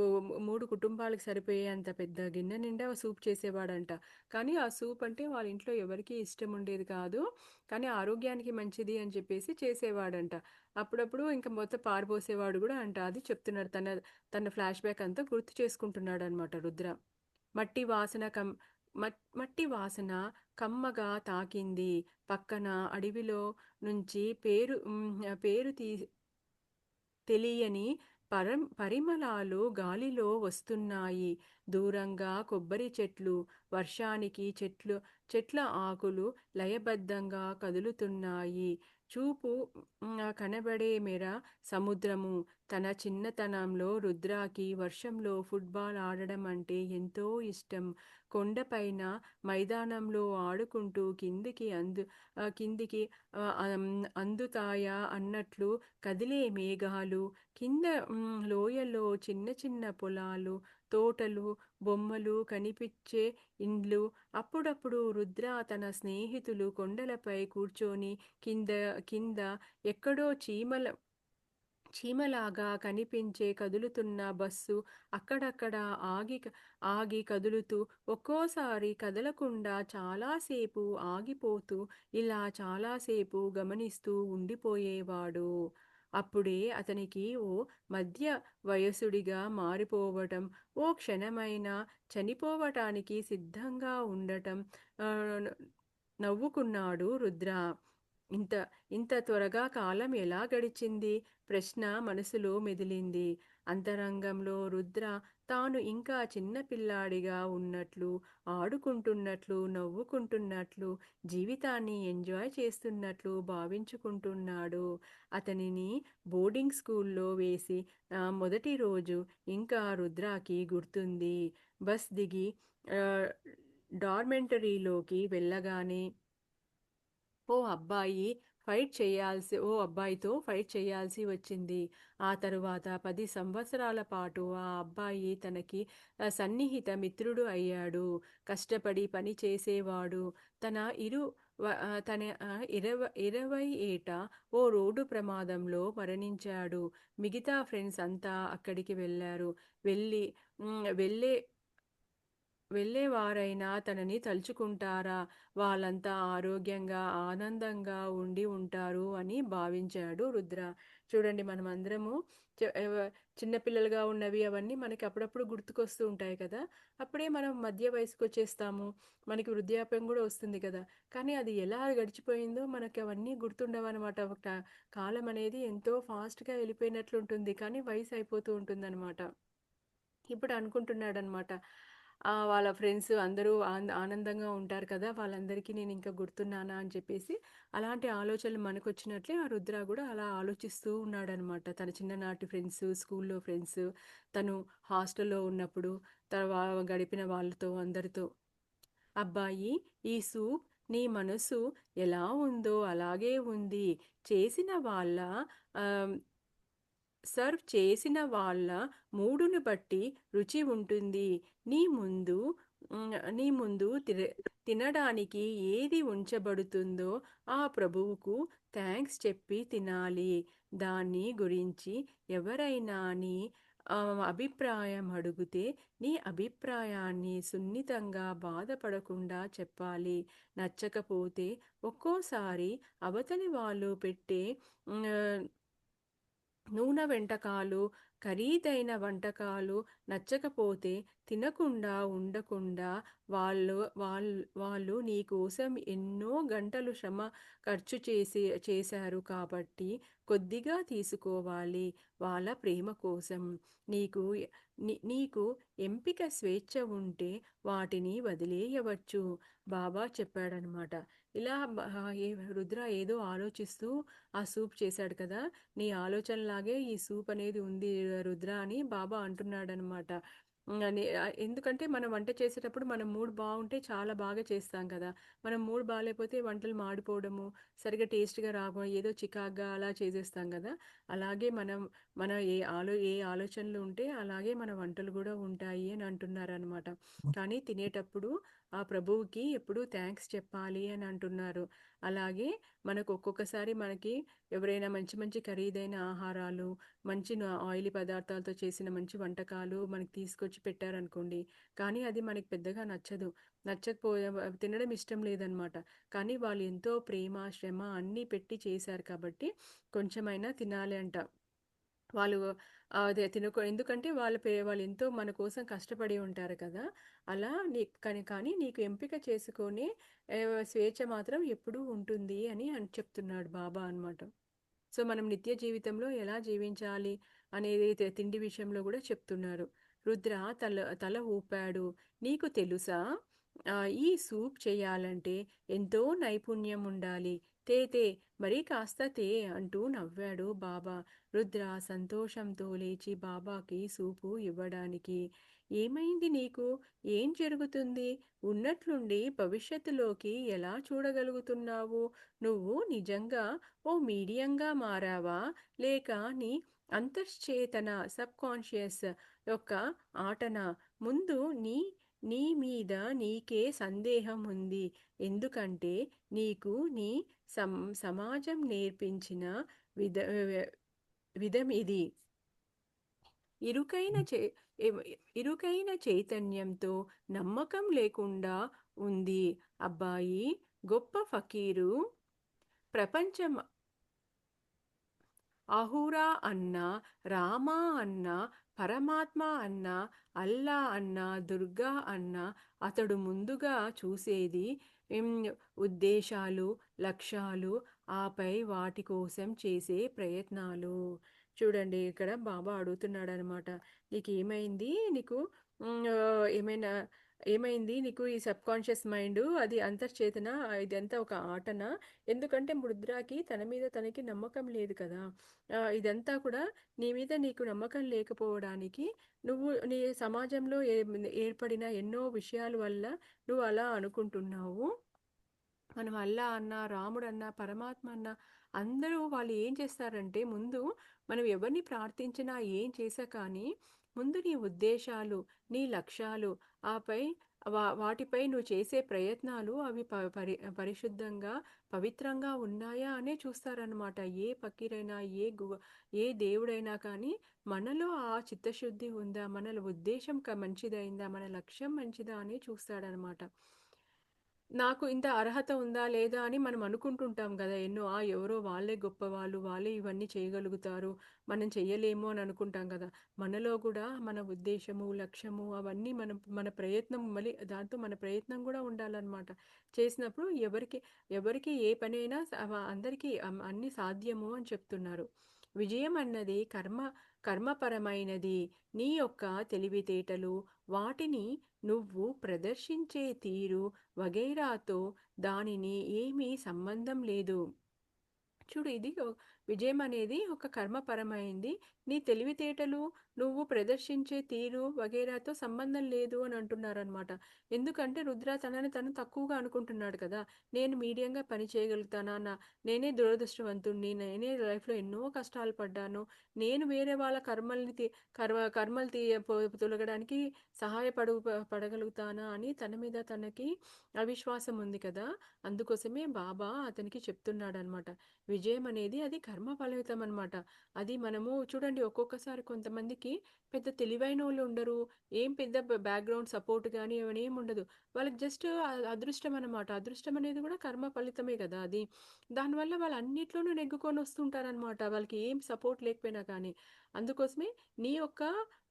మూడు కుటుంబాలకు సరిపోయేంత పెద్ద గిన్నె నిండా సూప్ చేసేవాడంట. కానీ ఆ సూప్ అంటే వాళ్ళ ఇంట్లో ఎవరికీ ఇష్టం ఉండేది కాదు. కానీ ఆరోగ్యానికి మంచిది అని చెప్పేసి చేసేవాడంట. అప్పుడప్పుడు ఇంకా మొత్తం పారబోసేవాడు కూడా అంట. అది చెప్తున్నాడు, తన తన ఫ్లాష్ బ్యాక్ అంతా గుర్తు చేసుకుంటున్నాడు అనమాట రుద్ర. మట్టి వాసన కం మట్టి వాసన కమ్మగా తాకింది. పక్కన అడవిలో నుంచి పేరు తెలియని పరిమళాలు గాలిలో వస్తున్నాయి. దూరంగా కొబ్బరి చెట్లు, వర్షానికి చెట్ల ఆకులు లయబద్ధంగా కదులుతున్నాయి. చూపు కనబడే మేర సముద్రము. తన చిన్నతనంలో రుద్రాకి వర్షంలో ఫుట్బాల్ ఆడడం అంటే ఎంతో ఇష్టం. కొండపైన మైదానంలో ఆడుకుంటూ కిందికి అందుతాయా అన్నట్లు కదిలే మేఘాలు, కింద లోయలో చిన్న చిన్న పొలాలు, తోటలు, బొమ్మలు కనిపిచ్చే ఇండ్లు. అప్పుడప్పుడు రుద్ర తన స్నేహితులు కొండలపై కూర్చొని కింద కింద ఎక్కడో చీమలాగా కనిపించే కదులుతున్న బస్సు అక్కడక్కడ ఆగి కదులుతూ, ఒక్కోసారి కదలకుండా చాలాసేపు ఆగిపోతూ, ఇలా చాలాసేపు గమనిస్తూ ఉండిపోయేవాడు. అప్పుడే అతనికి ఓ మధ్య వయసుడిగా మారిపోవటం, ఓ క్షణమైనా చనిపోవటానికి సిద్ధంగా ఉండటం ఆహ్, నవ్వుకున్నాడు రుద్ర. ఇంత ఇంత త్వరగా కాలం ఎలా గడిచింది? ప్రశ్న మనసులో మెదిలింది. అంతరంగంలో రుద్ర తాను ఇంకా చిన్న పిల్లాడిగా ఉన్నట్లు, ఆడుకుంటున్నట్లు, నవ్వుకుంటున్నట్లు, జీవితాన్ని ఎంజాయ్ చేస్తున్నట్లు భావించుకుంటున్నాడు. అతనిని బోర్డింగ్ స్కూల్లో వేసి మొదటి రోజు ఇంకా రుద్రాకి గుర్తుంది. బస్ దిగి ఆహ్, డార్మెంటరీలోకి వెళ్ళగానే ఓ అబ్బాయి ఓ అబ్బాయితో ఫైట్ చేయాల్సి వచ్చింది. ఆ తరువాత 10 సంవత్సరాల పాటు ఆ అబ్బాయి తనకి సన్నిహిత మిత్రుడు అయ్యాడు. కష్టపడి పని చేసేవాడు. తన ఇరు తన 20 ఏట ఓ రోడ్డు ప్రమాదంలో మరణించాడు. మిగతా ఫ్రెండ్స్ అంతా అక్కడికి వెళ్లారు. వెళ్ళి వెళ్ళే వెళ్ళేవారైనా తనని తలుచుకుంటారా? వాళ్ళంతా ఆరోగ్యంగా, ఆనందంగా ఉండి ఉంటారు అని భావించాడు రుద్ర. చూడండి మనమందరము చ ఎవ చిన్న పిల్లలుగా ఉన్నవి అవన్నీ మనకి అప్పుడప్పుడు గుర్తుకొస్తూ ఉంటాయి కదా! అప్పుడే మనం మధ్య వయసుకొచ్చేస్తాము. మనకి వృద్ధాప్యం గూడా వస్తుంది కదా! కానీ అది ఎలా గడిచిపోయిందో మనకి అవన్నీ గుర్తుండవనమాట. కాలం అనేది ఎంతో ఫాస్ట్‌గా వెళ్ళిపోయినట్లుంటుంది. కానీ వయసు అయిపోతూ ఉంటుందనమాట. ఇప్పుడు అనుకుంటున్నాడనమాట. వాళ్ళ ఫ్రెండ్స్ అందరూ ఆనందంగా ఉంటారు కదా! వాళ్ళందరికీ నేనింకా గుర్తున్నానా అని చెప్పేసి, అలాంటి ఆలోచనలు మనకొచ్చినట్లే ఆ రుద్ర గూడా అలా ఆలోచిస్తూ ఉన్నాడనమాట. తన చిన్ననాటి ఫ్రెండ్స్, స్కూల్లో ఫ్రెండ్స్, తను హాస్టల్‌లో ఉన్నప్పుడు గడిపిన వాళ్ళతో అందరితో. అబ్బాయి, ఈ సూప్ నీ మనసు ఎలా ఉందో అలాగే ఉంది. చేసిన వాళ్ళ ఆహ్ సర్వ్ చేసిన వాళ్ళ మూడుని బట్టి రుచి ఉంటుంది. నీ ముందు నీ ముందు తినడానికి ఏది ఉంచబడుతుందో ఆ ప్రభువుకు థాంక్స్ చెప్పి తినాలి. దాన్ని గురించి ఎవరైనా నీ అభిప్రాయం అడిగితే నీ అభిప్రాయాన్ని సున్నితంగా బాధపడకుండా చెప్పాలి. నచ్చకపోతే ఒక్కోసారి అవతలి వాళ్ళు పెట్టే హ్మ్. నూనె వంటకాలు, ఖరీదైన వంటకాలు నచ్చకపోతే తినకుండా ఉండకుండా వాళ్ళు వాళ్ళు నీ కోసం ఎన్నో గంటలు శ్రమ చేశారు కాబట్టి కొద్దిగా తీసుకోవాలి వాళ్ళ ప్రేమ కోసం. నీకు నీకు ఎంపిక స్వేచ్ఛ ఉంటే వాటిని వదిలేయవచ్చు. బాబా చెప్పాడనమాట. ఇలా రుద్ర ఏదో ఆలోచిస్తూ ఆ సూప్ చేశాడు కదా! నీ ఆలోచనలాగే ఈ సూప్ అనేది ఉంది రుద్ర అని బాబా అంటున్నాడనమాట. ఎందుకంటే మనం వంట చేసేటప్పుడు మన మూడ్ బావుంటే చాలా బాగా చేస్తాం కదా! మనం మూడ్ బాలేపోతే వంటలు మాడిపోవడము, సరిగ్గా టేస్ట్‌గా ఏదో చికాకుగా అలా చేసేస్తాం కదా! అలాగే మన ఏ ఆలోచనలు ఉంటే అలాగే మన వంటలు గూడా ఉంటాయి అని అంటున్నారనమాట. కానీ తినేటప్పుడు ఆ ప్రభువుకి ఎప్పుడూ థాంక్స్ చెప్పాలి అని అంటున్నారు. అలాగే మనకు ఒక్కొక్కసారి మనకి ఎవరైనా మంచి మంచి ఖరీదైన ఆహారాలు, మంచి ఆయిలీ పదార్థాలతో చేసిన మంచి వంటకాలు మనకి తీసుకొచ్చి పెట్టారనుకోండి. కానీ అది మనకి పెద్దగా నచ్చదు. తినడం ఇష్టం లేదనమాట. కానీ వాళ్ళు ఎంతో ప్రేమ, శ్రమ అన్నీ పెట్టి చేశారు కాబట్టి కొంచెమైనా తినాలి అంట. వాళ్ళు అదే ఎందుకంటే వాళ్ళెంతో మన కోసం కష్టపడి ఉంటారు కదా! అలా కానీ నీకు ఎంపిక చేసుకునే స్వేచ్ఛ మాత్రం ఎప్పుడూ ఉంటుంది అని చెప్తున్నాడు బాబా అనమాట. సో, మనం నిత్య జీవితంలో ఎలా జీవించాలి అనేది తిండి విషయంలో గూడా చెప్తున్నారు. రుద్ర తల ఊపాడు. నీకు తెలుసా? ఈ సూప్ చేయాలంటే ఎంతో నైపుణ్యం ఉండాలి. తే మరీ కాస్త అంటూ నవ్వాడు బాబా. రుద్ర సంతోషంతో లేచి బాబాకి సూపు ఇవ్వడానికి. ఏమైంది నీకు? ఏం జరుగుతుంది? ఉన్నట్లుండి భవిష్యత్తులోకి ఎలా చూడగలుగుతున్నావు? నువ్వు నిజంగా ఓ మీడియంగా మారావా? లేక నీ అంతశ్చేతన సబ్‌కాన్షియస్ యొక్క ఆటన. ముందు నీ నీ మీద నీకే సందేహం ఉంది. ఎందుకంటే నీకు నీ సం సమాజం నేర్పించిన విధ విధం ఇది. ఇరుకైన చే ఎవ్ ఇరుకైన చైతన్యంతో నమ్మకం లేకుండా ఉంది. అబ్బాయి, గొప్ప ఫకీరు ప్రపంచం అహురా అన్నా, రామా అన్నా, పరమాత్మ అన్నా, అల్లా అన్నా, దుర్గా అన్నా అతడు ముందుగా చూసేది హ్మ్, ఉద్దేశాలు, లక్ష్యాలు, ఆపై వాటి కోసం చేసే ప్రయత్నాలు. చూడండి ఇక్కడ బాబా అడుగుతున్నాడనమాట. నీకేమైంది? నీకు ఏమైనా ఏమైంది? నీకు ఈ సబ్‌కాన్షియస్ మైండు అది అంతర్చేతన ఇదంతా ఒక ఆటనా? ఎందుకంటే రుద్రాకి తన మీద తనకి నమ్మకం లేదు కదా! ఇదంతా కూడా నీ మీద నీకు నమ్మకం లేకపోవడానికి నువ్వు నీ సమాజంలో ఏర్పడిన ఎన్నో విషయాల వల్ల నువ్వు అలా అనుకుంటున్నావు. మనం అల్లా అన్నా, రాముడన్నా, పరమాత్మ అన్నా అందరూ వాళ్ళు ఏం చేస్తారంటే ముందు మనం ఎవరిని ప్రార్థించినా ఏం చేశా కానీ ముందు నీ ఉద్దేశాలు, నీ లక్ష్యాలు, ఆపై వాటిపై నువ్వు చేసే ప్రయత్నాలు అవి పరిశుద్ధంగా, పవిత్రంగా ఉన్నాయా అనే చూస్తారనమాట. ఏ ఫకీరైనా, ఏ దేవుడైనా కానీ మనలో ఆ చిత్తశుద్ధి ఉందా? మన ఉద్దేశం మంచిదయిందా? మన లక్ష్యం మంచిదా అని చూస్తాడనమాట. నాకు ఇంత అర్హత ఉందా? లేదా? అని మనం అనుకుంటుంటాం గదా! ఎన్నో ఎవరో వాళ్ళే గొప్పవాళ్ళు, వాళ్ళే ఇవన్నీ చేయగలుగుతారు, మనం చెయ్యలేము అని అనుకుంటాం గదా! మనలో గూడా మన ఉద్దేశము, లక్ష్యము అవన్నీ మన ప్రయత్నం మళ్ళీ దాంతో మన ప్రయత్నం గూడా ఉండాలనమాట. చేసినప్పుడు ఎవరికి ఏ పనైనా అందరికీ అన్నీ సాధ్యము అని చెప్తున్నారు. విజయం అన్నది కర్మపరమైనది. నీ యొక్క తెలివితేటలు, వాటిని నువ్వు ప్రదర్శించే తీరు వగైరాతో దానిని ఏమీ సంబంధం లేదు. చూడు ఇది విజయం అనేది ఒక కర్మపరమైంది. నీ తెలివితేటలు నువ్వు ప్రదర్శించే తీరు వగైరాతో సంబంధం లేదు అని అంటున్నారనమాట. ఎందుకంటే రుద్ర తనని తను తక్కువగా అనుకుంటున్నాడు కదా! నేను మీడియంగా పని చేయగలుగుతానా? నేనే దురదృష్టవంతుడిని. నేనే లైఫ్‌లో ఎన్నో కష్టాలు పడ్డాను. నేను వేరే వాళ్ళ కర్మల్ని తి కర్మ కర్మలు తీ పొ తొలగడానికి పడగలుగుతానా అని తన మీద తనకి అవిశ్వాసం ఉంది కదా! అందుకోసమే బాబా అతనికి చెప్తున్నాడనమాట. విజయం అనేది అది కర్మ ఫలితం అనమాట. అది మనము చూడండి ఒక్కొక్కసారి కొంతమందికి పెద్ద తెలివైనోళ్ళు ఉండరు. ఏం పెద్ద బ్యాక్‌గ్రౌండ్ సపోర్ట్ గాని అవన్నీ ఏమి ఉండదు. వాళ్ళకి జస్ట్ అదృష్టం అనమాట. అదృష్టం అనేది కూడా కర్మ ఫలితమే కదా అది. దానివల్ల వాళ్ళు అన్నిట్లోనూ నెగ్గుకొని వస్తుంటారనమాట. వాళ్ళకి ఏం సపోర్ట్ లేకపోయినా కానీ. అందుకోసమే నీ యొక్క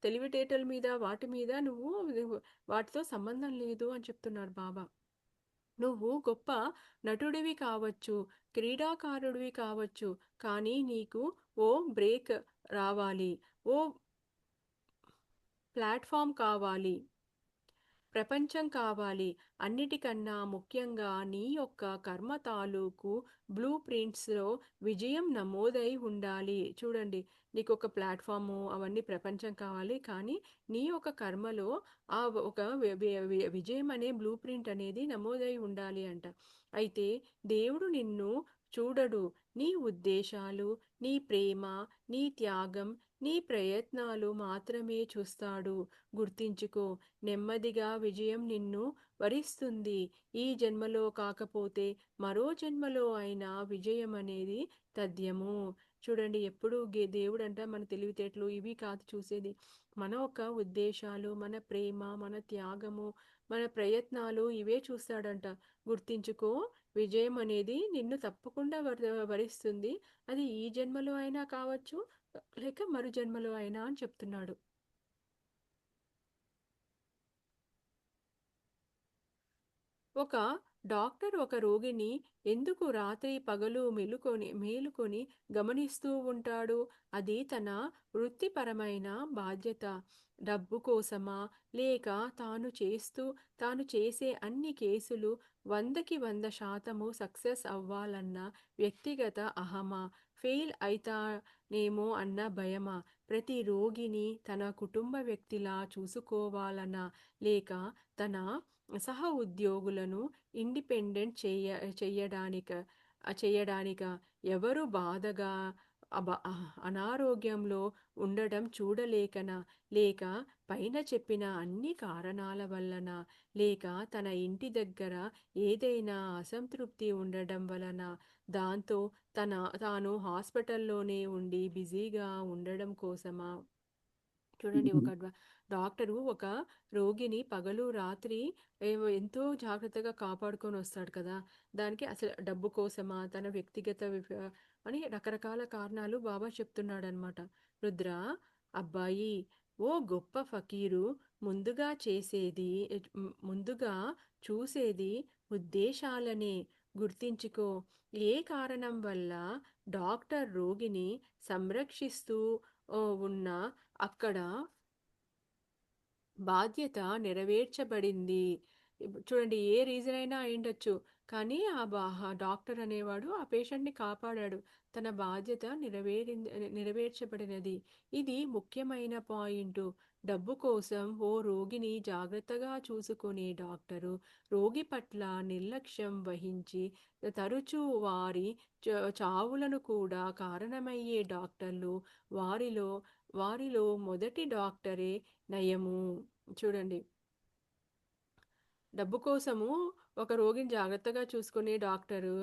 తెలివితేటల మీద వాటి మీద నువ్వు వాటితో సంబంధం లేదు అని చెప్తున్నారు బాబా. నువ్వు గొప్ప నటుడివి కావచ్చు, క్రీడాకారుడివి కావచ్చు, కానీ నీకు ఓ బ్రేక్ రావాలి. ఓ ప్లాట్‌ఫార్మ్ కావాలి. ప్రపంచం కావాలి. అన్నిటికన్నా ముఖ్యంగా నీ యొక్క కర్మ తాలూకు బ్లూ ప్రింట్స్‌లో విజయం నమోదై ఉండాలి. చూడండి నీకొక ప్లాట్‌ఫార్ము అవన్నీ ప్రపంచం కావాలి. కానీ నీ యొక్క కర్మలో ఒక విజయం అనే బ్లూ ప్రింట్ అనేది నమోదై ఉండాలి అంట. అయితే దేవుడు నిన్ను చూడడు. నీ ఉద్దేశాలు, నీ ప్రేమ, నీ త్యాగం, నీ ప్రయత్నాలు మాత్రమే చూస్తాడు. గుర్తించుకో. నెమ్మదిగా విజయం నిన్ను వరిస్తుంది. ఈ జన్మలో కాకపోతే మరో జన్మలో అయినా విజయం అనేది తథ్యము. చూడండి ఎప్పుడు దేవుడంట మన తెలివితేటలు ఇవి కాదు చూసేది. మన యొక్క ఉద్దేశాలు, మన ప్రేమ, మన త్యాగము, మన ప్రయత్నాలు ఇవే చూస్తాడంట. గుర్తించుకో. విజయం అనేది నిన్ను తప్పకుండా వరిస్తుంది. అది ఈ జన్మలో అయినా కావచ్చు, లేక మరు జన్మలో అయినా అని చెప్తున్నాడు. ఒక డాక్టర్ ఒక రోగిని ఎందుకు రాత్రి పగలు మేలుకొని గమనిస్తూ ఉంటాడు? అది తన వృత్తిపరమైన బాధ్యత. డబ్బు కోసమా? లేక తాను చేసే అన్ని కేసులు 100% సక్సెస్ అవ్వాలన్న వ్యక్తిగత అహమా? ఫెయిల్ అయితానేమో అన్న భయమా? ప్రతి రోగిని తన కుటుంబ వ్యక్తిలా చూసుకోవాలనా? లేక తన సహ ఉద్యోగులను ఇండిపెండెంట్ చెయ్యడానిక చెయ్యడానిక ఎవరు బాధగా అనారోగ్యంలో ఉండడం చూడలేకనా? లేక పైన చెప్పిన అన్ని కారణాల వల్లనా? లేక తన ఇంటి దగ్గర ఏదైనా అసంతృప్తి ఉండడం వలన? దాంతో తన తాను హాస్పిటల్‌లోనే ఉండి బిజీగా ఉండడం కోసమా? చూడండి, హ్మ్. ఒక డాక్టరు ఒక రోగిని పగలు, రాత్రి ఎంతో జాగ్రత్తగా కాపాడుకొనొస్తాడు కదా! దానికి అసలు డబ్బు కోసమా? తన వ్యక్తిగత అని రకరకాల కారణాలు బాబా చెప్తున్నాడనమాట. రుద్ర, అబ్బాయి, ఓ గొప్ప ఫకీరు ముందుగా చేసేది ముందుగా చూసేది ఉద్దేశాలనే గుర్తించుకో. ఏ కారణం వల్ల డాక్టర్ రోగిని సంరక్షిస్తూ ఉన్నా అక్కడ బాధ్యత నెరవేర్చబడింది. చూడండి, ఏ రీజన్ అయినా అయ్యుండొచ్చు. కానీ ఆ డాక్టర్ అనేవాడు ఆ పేషెంట్‌ని కాపాడాడు. తన బాధ్యత నెరవేర్చబడినది. ఇది ముఖ్యమైన పాయింటు. డబ్బు కోసం ఓ రోగిని జాగ్రత్తగా చూసుకునే డాక్టరు, రోగి పట్ల నిర్లక్ష్యం వహించి తరచూ వారి చావులను కూడా కారణమయ్యే డాక్టర్లు, వారిలో వారిలో మొదటి డాక్టరే నయము. చూడండి, డబ్బు కోసము ఒక రోగిని జాగ్రత్తగా చూసుకునే డాక్టరు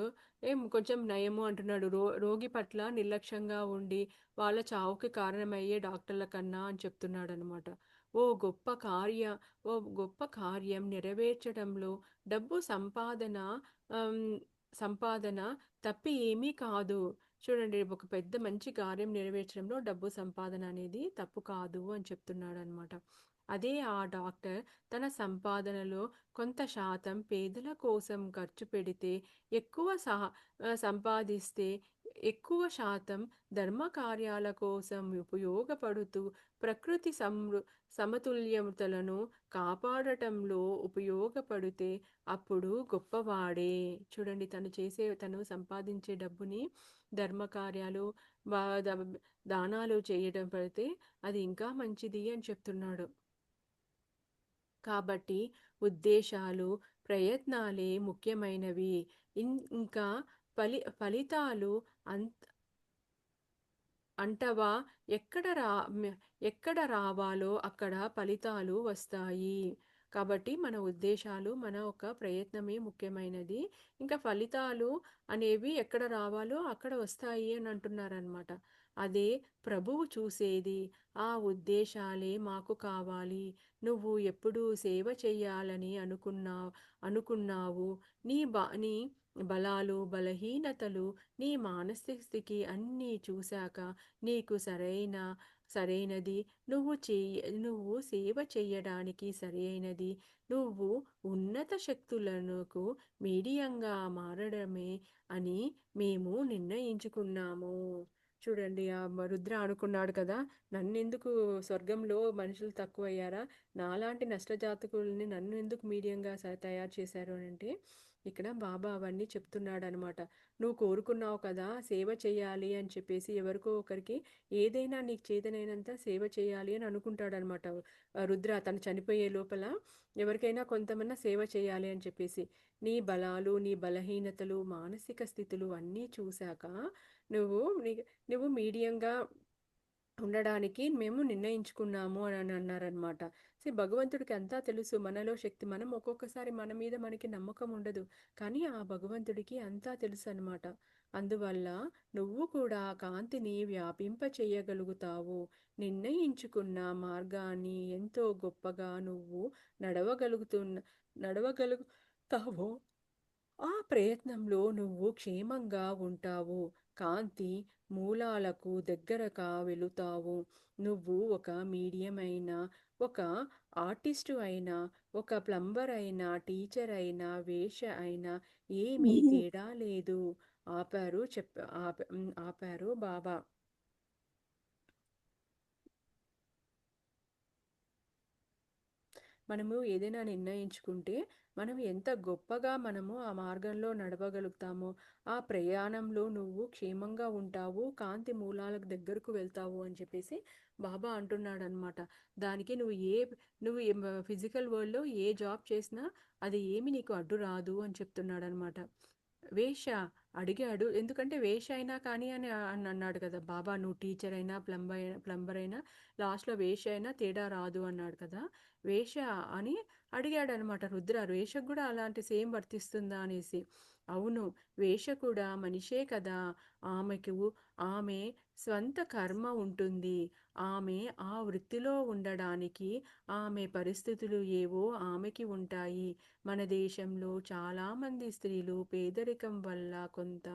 కొంచెం నయము అంటున్నాడు. రోగి పట్ల నిర్లక్ష్యంగా ఉండి వాళ్ళ చావుకి కారణమయ్యే డాక్టర్ల కన్నా అని చెప్తున్నాడనమాట. ఓ గొప్ప కార్య ఓ గొప్ప కార్యం నెరవేర్చడంలో డబ్బు ఆమ్, సంపాదన తప్పి ఏమీ కాదు. చూడండి, ఒక పెద్ద మంచి కార్యం నెరవేర్చడంలో డబ్బు సంపాదన అనేది తప్పు కాదు అని చెప్తున్నాడనమాట. అదే ఆ డాక్టర్ తన సంపాదనలో కొంత శాతం పేదల కోసం ఖర్చు పెడితే, ఎక్కువ సంపాదిస్తే ఎక్కువ శాతం ధర్మ కార్యాల కోసం ఉపయోగపడుతూ ప్రకృతి సమతుల్యతలను కాపాడటంలో ఉపయోగపడితే అప్పుడు గొప్పవాడే. చూడండి, తను సంపాదించే డబ్బుని ధర్మ కార్యాలు, దానాలు చేయడం పడితే అది ఇంకా మంచిది అని చెప్తున్నాడు. కాబట్టి ఉద్దేశాలు, ప్రయత్నాలే ముఖ్యమైనవి. ఇంకా ఫలితాలు అంత అంటవా? ఎక్కడ రా ఎక్కడ రావాలో అక్కడ ఫలితాలు వస్తాయి. కాబట్టి మన ఉద్దేశాలు, మన ఒక ప్రయత్నమే ముఖ్యమైనది. ఇంకా ఫలితాలు అనేవి ఎక్కడ రావాలో అక్కడ వస్తాయి అని అంటున్నారనమాట. అదే ప్రభువు చూసేది. ఆ ఉద్దేశాలే మాకు కావాలి. నువ్వు ఎప్పుడు సేవ చెయ్యాలని అనుకున్నావు. నీ బలాలు, బలహీనతలు, నీ మానసిక స్థితి అన్నీ చూశాక నీకు సరైనది, నువ్వు సేవ చెయ్యడానికి సరైనది, నువ్వు ఉన్నత శక్తులకు మీడియంగా మారడమే అని మేము నిర్ణయించుకున్నాము. చూడండి, రుద్ర అనుకున్నాడు కదా, నన్నెందుకు స్వర్గంలో మనుషులు తక్కువయ్యారా? నాలాంటి నష్టజాతకుల్ని నన్ను ఎందుకు మీడియంగా తయారు చేశారు అని అంటే, ఇక్కడ బాబా అవన్నీ చెప్తున్నాడనమాట. నువ్వు కోరుకున్నావు కదా సేవ చేయాలి అని చెప్పేసి, ఎవరికో ఒకరికి ఏదైనా నీకు చేతనైనంత సేవ చేయాలి అని అనుకుంటాడనమాట. రుద్ర తను చనిపోయే లోపల ఎవరికైనా కొంతమన్నా సేవ చేయాలి అని చెప్పేసి. నీ బలాలు, నీ బలహీనతలు, మానసిక స్థితులు అన్నీ చూశాక నువ్వు నువ్వు మీడియంగా ఉండడానికి మేము నిర్ణయించుకున్నాము అని అన్నారనమాట. భగవంతుడికి అంతా తెలుసు, మనలో శక్తి. మనం ఒక్కొక్కసారి మన మీద మనకి నమ్మకం ఉండదు, కానీ ఆ భగవంతుడికి అంతా తెలుసు అనమాట. అందువల్ల నువ్వు కూడా కాంతిని వ్యాపింప చేయగలుగుతావు. నిర్ణయించుకున్న మార్గాన్ని ఎంతో గొప్పగా నువ్వు నడవగలుగుతావు. ఆ ప్రయత్నంలో నువ్వు క్షేమంగా ఉంటావు. కాంతి మూలాలకు దగ్గరగా వెళుతావు. నువ్వు ఒక మీడియం అయినా, ఒక ఆర్టిస్టు అయినా, ఒక ప్లంబర్ అయినా, టీచర్ అయినా, అయినా ఏమీ హ్మ్. తేడా లేదు. ఆపారు బాబా. మనము ఏదైనా నిర్ణయించుకుంటే, మనం ఎంత గొప్పగా మనము ఆ మార్గంలో నడవగలుగుతామో, ఆ ప్రయాణంలో నువ్వు క్షేమంగా ఉంటావు, కాంతి మూలాలకు దగ్గరకు వెళ్తావు అని చెప్పేసి బాబా అంటున్నాడనమాట. దానికి నువ్వు ఫిజికల్ వరల్డ్‌లో ఏ జాబ్ చేసినా అది ఏమి నీకు అడ్డు రాదు అని చెప్తున్నాడనమాట. వేశ్య అడిగాడు. ఎందుకంటే వేశ్య అయినా కానీ అని అన్నాడు కదా! బాబా నువ్వు టీచర్ అయినా, ప్లంబర్ అయినా లాస్ట్‌లో వేశ్య అయినా తేడా రాదు అన్నాడు కదా! వేశ్య అని అడిగాడనమాట రుద్ర. వేశ్యకు గూడా అలాంటి సేమ్ వర్తిస్తుందా అనేసి. అవును. వేశ్య కూడా మనిషే కదా! ఆమెకు ఆమె స్వంత కర్మ ఉంటుంది. ఆమె ఆ వృత్తిలో ఉండడానికి ఆమె పరిస్థితులు ఏవో ఆమెకి ఉంటాయి. మన దేశంలో చాలామంది స్త్రీలు పేదరికం వల్ల కొంత,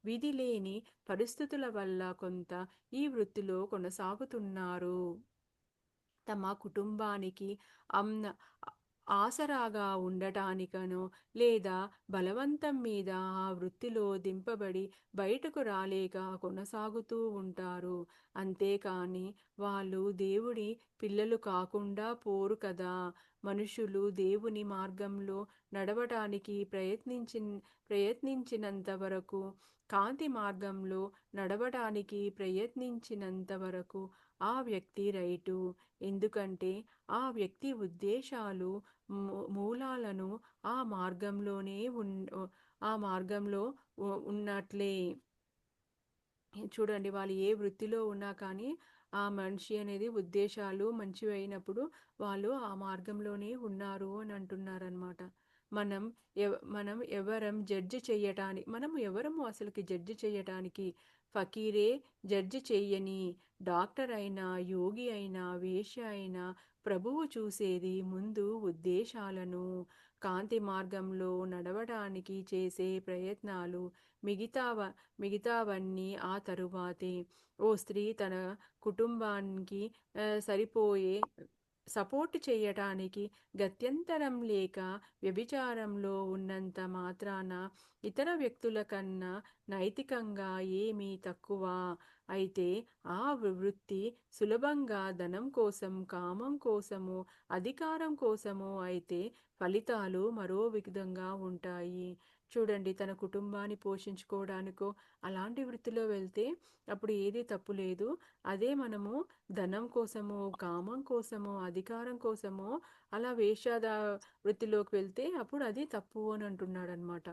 విధి లేని పరిస్థితుల వల్ల కొంత ఈ వృత్తిలో కొనసాగుతున్నారు. తమ కుటుంబానికి అమ్న ఆసరాగా ఉండటానికనో లేదా బలవంతం మీద ఆ వృత్తిలో దింపబడి బయటకు రాలేక కొనసాగుతూ ఉంటారు. అంతేకాని వాళ్ళు దేవుడి పిల్లలు కాకుండా పోరు కదా! మనుషులు దేవుని మార్గంలో నడవటానికి ప్రయత్నించినంత వరకు, కాంతి మార్గంలో నడవటానికి ప్రయత్నించినంత వరకు ఆ వ్యక్తి రైటు. ఎందుకంటే ఆ వ్యక్తి ఉద్దేశాలు, మూలాలను ఆ మార్గంలోనే ఆ మార్గంలో ఉన్నట్లే. చూడండి వాళ్ళు ఏ వృత్తిలో ఉన్నా కానీ ఆ మనిషి అనేది ఉద్దేశాలు మంచివైనప్పుడు వాళ్ళు ఆ మార్గంలోనే ఉన్నారు అని అంటున్నారనమాట. మనం ఎవరం జడ్జి చెయ్యటానికి, మనం ఎవరము అసలుకి జడ్జి చెయ్యటానికి? ఫకీరే జడ్జి చెయ్యని, డాక్టర్ అయినా, యోగి అయినా, వేశ్య అయినా ప్రభువు చూసేది ముందు ఉద్దేశాలను, కాంతి మార్గంలో నడవడానికి చేసే ప్రయత్నాలు, మిగతావ మిగతావన్నీ ఆ తరువాతే. ఓ స్త్రీ తన కుటుంబానికి సరిపోయే సపోర్ట్ చేయటానికి గత్యంతరం లేక వ్యభిచారంలో ఉన్నంత మాత్రాన ఇతర వ్యక్తుల కన్నా నైతికంగా ఏమీ తక్కువ. అయితే ఆ వృత్తి సులభంగా ధనం కోసం, కామం కోసము, అధికారం కోసము అయితే ఫలితాలు మరో విధంగా ఉంటాయి. చూడండి తన కుటుంబాన్ని పోషించుకోవడానికో అలాంటి వృత్తిలో వెళ్తే అప్పుడు ఏది తప్పు లేదు. అదే మనము ధనం కోసమో, కామం కోసమో, అధికారం కోసమో అలా వృత్తిలోకి వెళ్తే అప్పుడు అది తప్పు అని అంటున్నాడనమాట.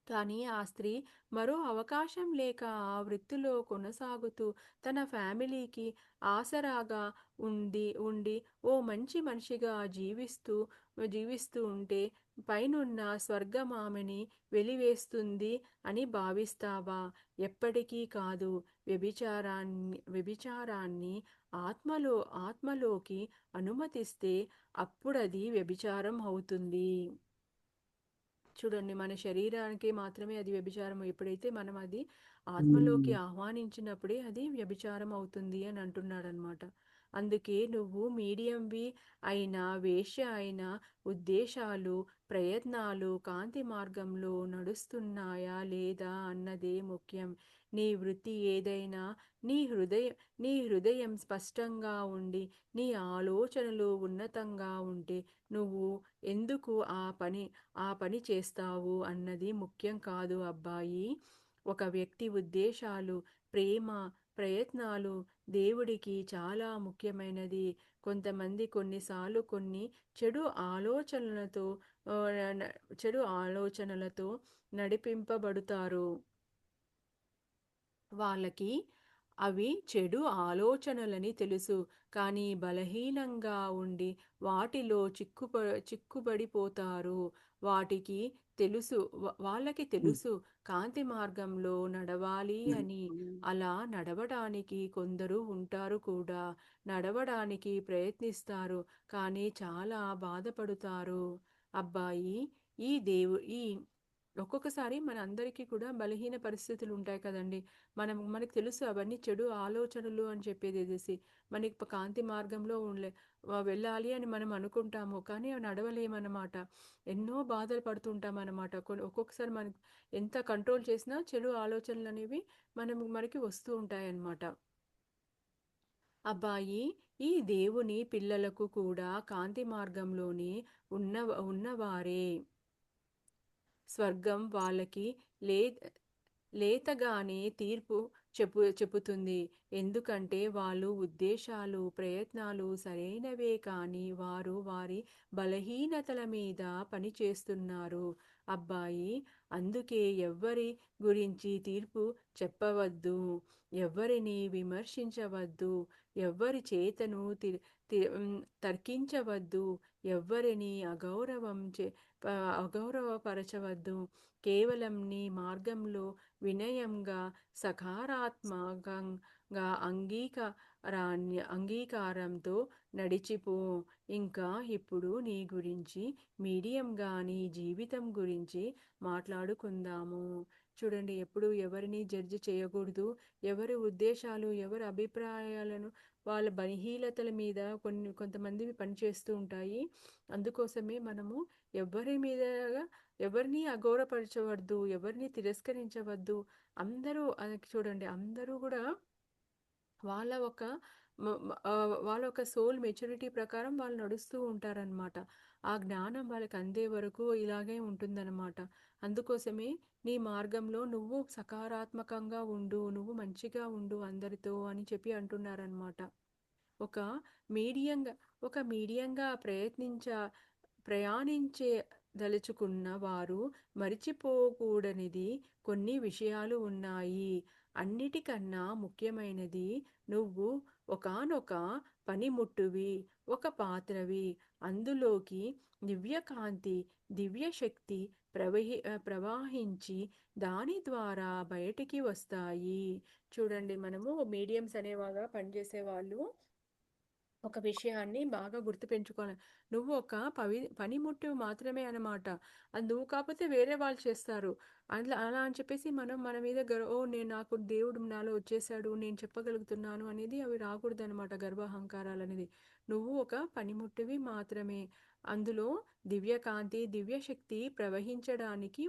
కానీ ఆ స్త్రీ మరో అవకాశం లేక ఆ వృత్తిలో కొనసాగుతూ తన ఫ్యామిలీకి ఆసరాగా ఉండి ఓ మంచి మనిషిగా జీవిస్తూ ఉంటే పైనున్న స్వర్గం ఆమెని వెలివేస్తుంది అని భావిస్తావా? ఎప్పటికీ కాదు. వ్యభిచారాన్ని ఆత్మలోకి అనుమతిస్తే అప్పుడది వ్యభిచారం అవుతుంది. చూడండి మన శరీరానికి మాత్రమే అది వ్యభిచారం. ఎప్పుడైతే మనం అది ఆత్మలోకి హ్మ్. ఆహ్వానించినప్పుడే అది వ్యభిచారం అవుతుంది అని అంటున్నాడనమాట. అందుకే నువ్వు మీడియంవి అయినా, వేశ్య అయినా ఉద్దేశాలు, ప్రయత్నాలు కాంతి మార్గంలో నడుస్తున్నాయా లేదా అన్నదే ముఖ్యం. నీ వృత్తి ఏదైనా నీ హృదయం నీ హృదయం స్పష్టంగా ఉండి, నీ ఆలోచనలు ఉన్నతంగా ఉంటే నువ్వు ఎందుకు ఆ పని చేస్తావు అన్నది ముఖ్యం కాదు అబ్బాయి. ఒక వ్యక్తి ఉద్దేశాలు, ప్రేమ, ప్రయత్నాలు దేవుడికి చాలా ముఖ్యమైనది. కొంతమంది కొన్నిసార్లు కొన్ని చెడు ఆలోచనలతో చెడు ఆలోచనలతో నడిపింపబడుతారు. వాళ్ళకి అవి చెడు ఆలోచనలని తెలుసు. కానీ బలహీనంగా ఉండి వాటిలో చిక్కుబడిపోతారు. వాటికి వాళ్ళకి హ్మ్. తెలుసు కాంతి మార్గంలో నడవాలి హ్మ్. అని. అలా నడవడానికి కొందరు ఉంటారు కూడా. నడవడానికి ప్రయత్నిస్తారు. కానీ చాలా బాధపడుతారు. అబ్బాయి ఈ దేవు ఈ ఒక్కొక్కసారి మనందరికీ కూడా బలహీన పరిస్థితులు ఉంటాయి కదండీ! మనకు తెలుసు అవన్నీ చెడు ఆలోచనలు అని చెప్పేసేసి. మనకి కాంతి మార్గంలో వెళ్ళాలి అని మనం అనుకుంటాము. కానీ అవి నడవలేమనమాట. ఎన్నో బాధలు పడుతుంటామనమాట. ఒక్కొక్కసారి మనకి ఎంత కంట్రోల్ చేసినా చెడు ఆలోచనలనేవి మనకి వస్తూ ఉంటాయన్నమాట. అబ్బాయి ఈ దేవుని పిల్లలకు కూడా కాంతి మార్గంలోనే ఉన్న ఉన్నవారే. స్వర్గం వాళ్ళకి లే లేతగానే చెప్పుతుంది. ఎందుకంటే వాళ్ళు ఉద్దేశాలు, ప్రయత్నాలు సరైనవే కానీ వారు వారి బలహీనతల మీద పని చేస్తున్నారు. అబ్బాయి, అందుకే ఎవ్వరి గురించి తీర్పు చెప్పవద్దు. ఎవ్వరిని విమర్శించవద్దు. ఎవ్వరి చేతను తర్కించవద్దు. ఎవ్వరిని అగౌరవపరచవద్దు. కేవలం నీ మార్గంలో వినయంగా, సకారాత్మకంగా అంగీకారంతో నడిచిపో. ఇంకా ఇప్పుడు నీ గురించి మీడియంగా నీ జీవితం గురించి మాట్లాడుకుందాము. చూడండి, ఎప్పుడు ఎవరిని జడ్జి చేయకూడదు. ఎవరి ఉద్దేశాలు, ఎవరి అభిప్రాయాలను, వాళ్ళ బలహీనతల మీద కొంతమంది పనిచేస్తూ ఉంటాయి. అందుకోసమే మనము ఎవరి మీద ఎవరిని అగౌరవపరచవద్దు, ఎవరిని తిరస్కరించవద్దు. అందరూ చూడండి, అందరూ కూడా వాళ్ళ ఒక వాళ్ళ ఒక సోల్ మెచ్యూరిటీ ప్రకారం వాళ్ళు నడుస్తూ ఉంటారనమాట. ఆ జ్ఞానం వాళ్ళకి అందే వరకు ఇలాగే ఉంటుందన్నమాట. అందుకోసమే నీ మార్గంలో నువ్వు సకారాత్మకంగా ఉండు, నువ్వు మంచిగా ఉండు అందరితో అని చెప్పి అంటున్నారనమాట. ఒక మీడియంగా ఒక మీడియంగా ప్రయాణించదలుచుకున్న వారు మరిచిపోకూడనిది కొన్ని విషయాలు ఉన్నాయి. అన్నిటికన్నా ముఖ్యమైనది, నువ్వు ఒకానొక పనిముట్టువి, ఒక పాత్రవి. అందులోకి దివ్యకాంతి, దివ్యశక్తి ప్రవహించి దాని ద్వారా బయటికి వస్తాయి. చూడండి, మనము మీడియంస్ అనేవాగా పనిచేసే వాళ్ళు ఒక విషయాన్ని బాగా గుర్తుపెంచుకోవాలి. నువ్వు ఒక పనిముట్టు మాత్రమే అన్నమాట. అది నువ్వు కాకపోతే వేరే వాళ్ళు చేస్తారు. అలా అని చెప్పేసి మనం మన మీద నాకు దేవుడు నాలో వచ్చేసాడు, నేను చెప్పగలుగుతున్నాను అనేది అవి రాకూడదనమాట, గర్వహంకారాలు అనేది. నువ్వు ఒక పనిముట్టువి మాత్రమే. అందులో దివ్యకాంతి, దివ్యశక్తి ప్రవహించడానికి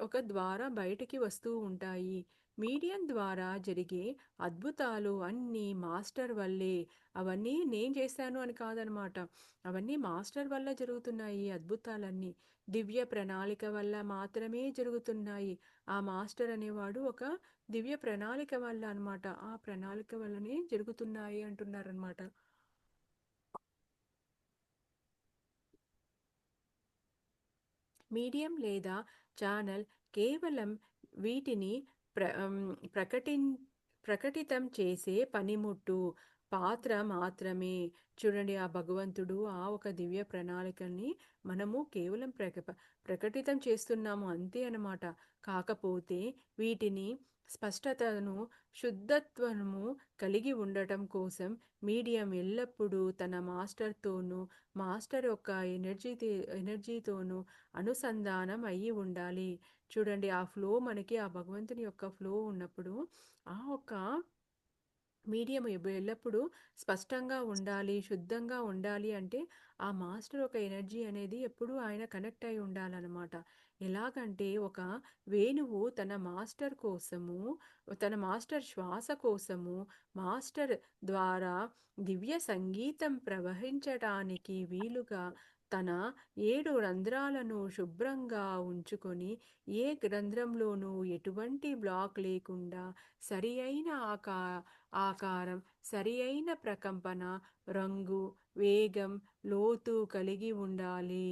ఒక ద్వారా బయటికి వస్తూ ఉంటాయి. మీడియం ద్వారా జరిగే అద్భుతాలు అన్నీ మాస్టర్ వల్లే. అవన్నీ నేను చేశాను అని కాదనమాట. అవన్నీ మాస్టర్ వల్ల జరుగుతున్నాయి ఈ అద్భుతాలన్నీ. దివ్య ప్రణాళిక వల్ల మాత్రమే జరుగుతున్నాయి. ఆ మాస్టర్ అనేవాడు ఒక దివ్య ప్రణాళిక వల్ల అనమాట. ఆ ప్రణాళిక వల్లనే జరుగుతున్నాయి అంటున్నారనమాట. మీడియం లేదా ఛానల్ కేవలం వీటిని ప్ర ప్రకటిం ప్రకటితం చేసే పనిముట్టు, పాత్ర మాత్రమే. చూడండి, ఆ భగవంతుడు ఆ ఒక దివ్య ప్రణాళికని మనము కేవలం ప్రకటితం చేస్తున్నాము అంతే అన్నమాట. కాకపోతే వీటిని స్పష్టతను, శుద్ధత్వము కలిగి ఉండటం కోసం మీడియం ఎల్లప్పుడూ తన మాస్టర్ యొక్క ఎనర్జీతోనూ అనుసంధానం అయ్యి ఉండాలి. చూడండి, ఆ ఫ్లో మనకి ఆ భగవంతుని యొక్క ఫ్లో ఉన్నప్పుడు ఆ ఒక మీడియం ఎల్లప్పుడూ స్పష్టంగా ఉండాలి, శుద్ధంగా ఉండాలి అంటే ఆ మాస్టర్ ఒక ఎనర్జీ అనేది ఎప్పుడూ ఆయన కనెక్ట్ అయి ఉండాలన్నమాట. ఎలాగంటే ఒక వేణువు తన మాస్టర్ శ్వాస కోసము, మాస్టర్ ద్వారా దివ్య సంగీతం ప్రవహించటానికి వీలుగా తన 7 రంధ్రాలను శుభ్రంగా ఉంచుకొని, ఏ రంధ్రంలోనూ ఎటువంటి బ్లాక్ లేకుండా సరి అయిన ఆకారం, సరి అయిన ప్రకంపన, రంగు, వేగం, లోతు కలిగి ఉండాలి.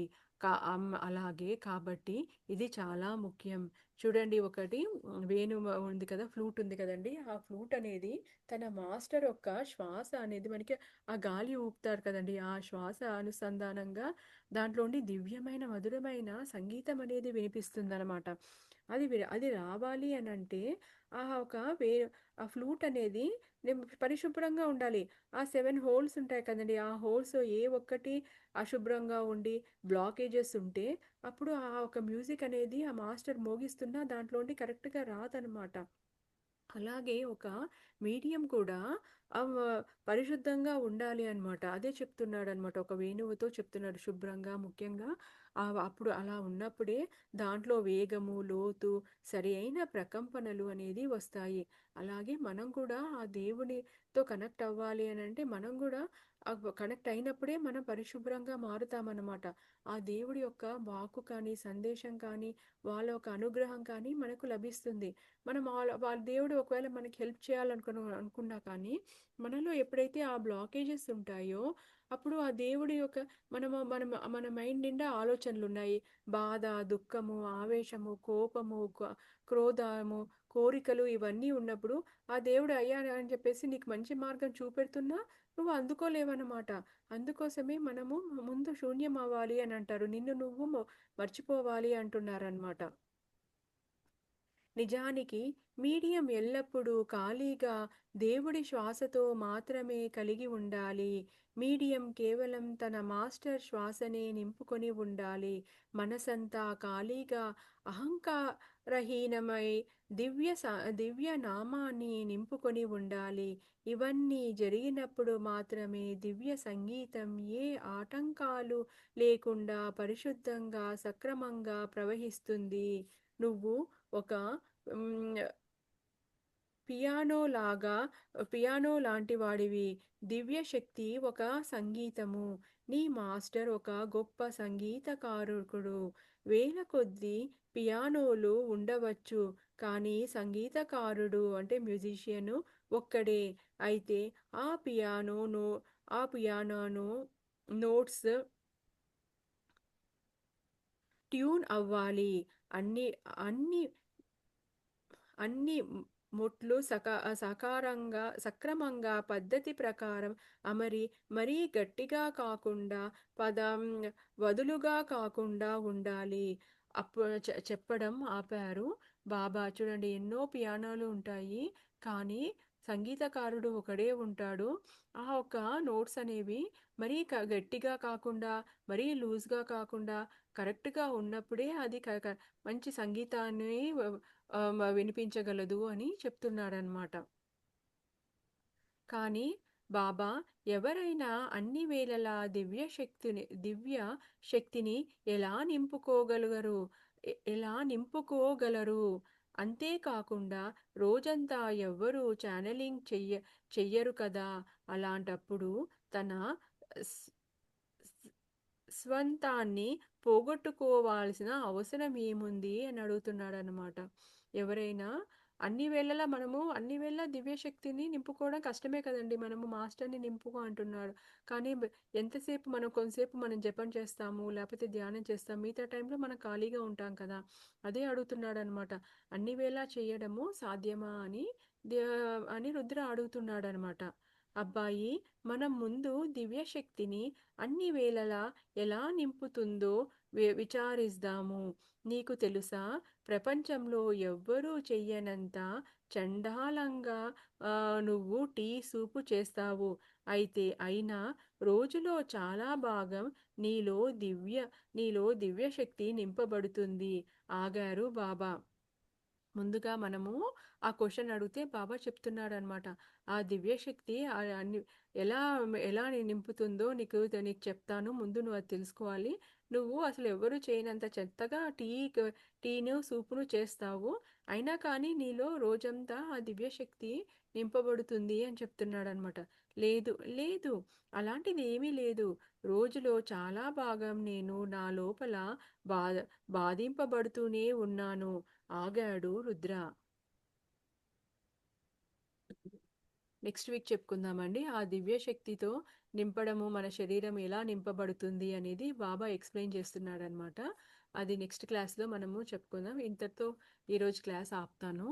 అలాగే కాబట్టి ఇది చాలా ముఖ్యం. చూడండి, ఒకటి ఉంది కదా, ఫ్లూట్ ఉంది కదండి. ఆ ఫ్లూట్ అనేది తన మాస్టర్ యొక్క శ్వాస అనేది మనకి ఆ గాలి ఊపుతారు కదండి. ఆ శ్వాస అనుసంధానంగా దాంట్లో ఉండి దివ్యమైన మధురమైన సంగీతం అనేది వినిపిస్తుందన్నమాట. అది రావాలి అని అంటే ఆ ఒక వే ఆ ఫ్లూట్ అనేది పరిశుభ్రంగా ఉండాలి. ఆ 7 హోల్స్ ఉంటాయి కదండి. ఆ హోల్స్ ఏ ఒక్కటి అశుభ్రంగా ఉండి బ్లాకేజెస్ ఉంటే అప్పుడు ఆ ఒక మ్యూజిక్ అనేది ఆ మాస్టర్ మోగిస్తున్నా దాంట్లో ఉండి కరెక్ట్గా రాదనమాట. అలాగే ఒక మీడియం కూడా ఆహ్, పరిశుద్ధంగా ఉండాలి అన్నమాట. అదే చెప్తున్నాడన్నమాట. ఒక వేణువుతో చెప్తున్నాడు శుభ్రంగా ముఖ్యంగా అప్పుడు అలా ఉన్నప్పుడే దాంట్లో వేగము, లోతు, సరి అయిన ప్రకంపనలు అనేది వస్తాయి. అలాగే మనం కూడా ఆ దేవునితో కనెక్ట్ అవ్వాలి అనంటే మనం కూడా కనెక్ట్ అయినప్పుడే మనం పరిశుభ్రంగా మారుతామన్నమాట. ఆ దేవుడి యొక్క వాక్కు కానీ, సందేశం కానీ, వాళ్ళ యొక్క అనుగ్రహం కానీ మనకు లభిస్తుంది. మనం వాళ్ళ దేవుడు ఒకవేళ మనకి హెల్ప్ అనుకున్నా కానీ మనలో ఎప్పుడైతే ఆ బ్లాకేజెస్ ఉంటాయో అప్పుడు ఆ దేవుడి యొక్క మన మైండ్ నిండా ఆలోచనలున్నాయి. బాధ, దుఃఖము, ఆవేశము, కోపము, క్రోధము, కోరికలు ఇవన్నీ ఉన్నప్పుడు ఆ దేవుడు అయ్యా అని చెప్పేసి నీకు మంచి మార్గం చూపెడుతున్నా నువ్వు అందుకోలేవన్నమాట. అందుకోసమే మనము ముందు శూన్యం అవ్వాలి అని అంటారు. నిన్ను నువ్వు మర్చిపోవాలి అంటున్నారనమాట. నిజానికి మీడియం ఎల్లప్పుడూ ఖాళీగా దేవుడి శ్వాసతో మాత్రమే కలిగి ఉండాలి. మీడియం కేవలం తన మాస్టర్ శ్వాసనే నింపుకొని ఉండాలి. మనసంతా ఖాళీగా అహంకారహీనమై దివ్య నామాన్ని నింపుకొని ఉండాలి. ఇవన్నీ జరిగినప్పుడు మాత్రమే దివ్య సంగీతం ఏ ఆటంకాలు లేకుండా పరిశుద్ధంగా, సక్రమంగా ప్రవహిస్తుంది. నువ్వు ఒక హ్మ్. పియానోలాగా పియానో లాంటి వాడివి. దివ్య శక్తి ఒక సంగీతము. నీ మాస్టర్ ఒక గొప్ప సంగీతకారకుడు. వేల కొద్దీ పియానోలు ఉండవచ్చు. కానీ సంగీతకారుడు అంటే మ్యూజిషియను ఒక్కడే. అయితే ఆ పియానోను ఆ పియానోను నోట్స్ ట్యూన్ అవ్వాలి. అన్ని అన్ని అన్ని మొట్లు సక్రమంగా పద్ధతి ప్రకారం అమరి మరీ గట్టిగా కాకుండా పదం వదులుగా కాకుండా ఉండాలి. అప్పుడు చెప్పడం ఆపారు బాబా. చూడండి ఎన్నో పియానోలు ఉంటాయి. కానీ సంగీతకారుడు ఒకడే ఉంటాడు. ఆ ఒక్క నోట్స్ అనేవి మరీ గట్టిగా కాకుండా మరీ లూజ్గా కాకుండా కరెక్ట్గా ఉన్నప్పుడే అది మంచి సంగీతాన్ని వినిపించగలదు అని చెప్తున్నాడనమాట. కానీ బాబా ఎవరైనా అన్ని వేళలా దివ్య శక్తిని ఎలా నింపుకోగలరు? అంతేకాకుండా రోజంతా ఎవ్వరూ ఛానెలింగ్ చెయ్యరు కదా! అలాంటప్పుడు తన స్ స్వంతాన్ని పోగొట్టుకోవాల్సిన అవసరం ఏముంది అని అడుగుతున్నాడనమాట. ఎవరైనా అన్ని వేళలా దివ్యశక్తిని నింపుకోవడం కష్టమే కదండీ! మనము మాస్టర్‌ని నింపుకో అంటున్నాడు. కానీ కొంతసేపు మనం జపం చేస్తాము, లేపోతే ధ్యానం చేస్తాం. మిగతా టైంలో మనం ఖాళీగా ఉంటాం కదా! అదే అడుగుతున్నాడనమాట. అన్ని వేళలా చేయడము సాధ్యమా అని రుద్ర అడుగుతున్నాడనమాట. అబ్బాయి, మనం ముందు దివ్యశక్తిని అన్ని వేళలా ఎలా నింపుతుందో విచారిద్దాము. నీకు తెలుసా? ప్రపంచంలో ఎవ్వరూ చెయ్యనంత చండాలంగా నువ్వు టీ సూపు చేస్తావు. అయినా రోజులో చాలా భాగం నీలో దివ్యశక్తి నింపబడుతుంది. ఆగారు బాబా. ముందుగా మనము ఆ క్వెషన్ అడిగితే బాబా చెప్తున్నాడనమాట. ఆ దివ్యశక్తి అన్ని ఎలా ఎలా నింపుతుందో నీకు చెప్తాను. ముందు నువ్వు అది తెలుసుకోవాలి. నువ్వు అసలు ఎవ్వరు చేయనంత చెత్తగా టీను, సూపును చేస్తావు. అయినా కానీ నీలో రోజంతా ఆ దివ్యశక్తి నింపబడుతుంది అని చెప్తున్నాడనమాట. లేదు, లేదు అలాంటిది ఏమీ లేదు. రోజులో చాలా భాగం నేను నా లోపల బాధ బాధింపబడుతూనే ఉన్నాను. ఆగాడు రుద్ర. Next week చెప్పుకుందామండి. ఆ దివ్య శక్తితో నింపడము మన శరీరం ఎలా నింపబడుతుంది అనేది బాబా ఎక్స్‌ప్లెయిన్ చేస్తున్నాడనమాట. అది నెక్స్ట్ క్లాస్‌లో మనము చెప్పుకుందాం. ఇంతటితో ఈరోజు క్లాస్ ఆపుతాను.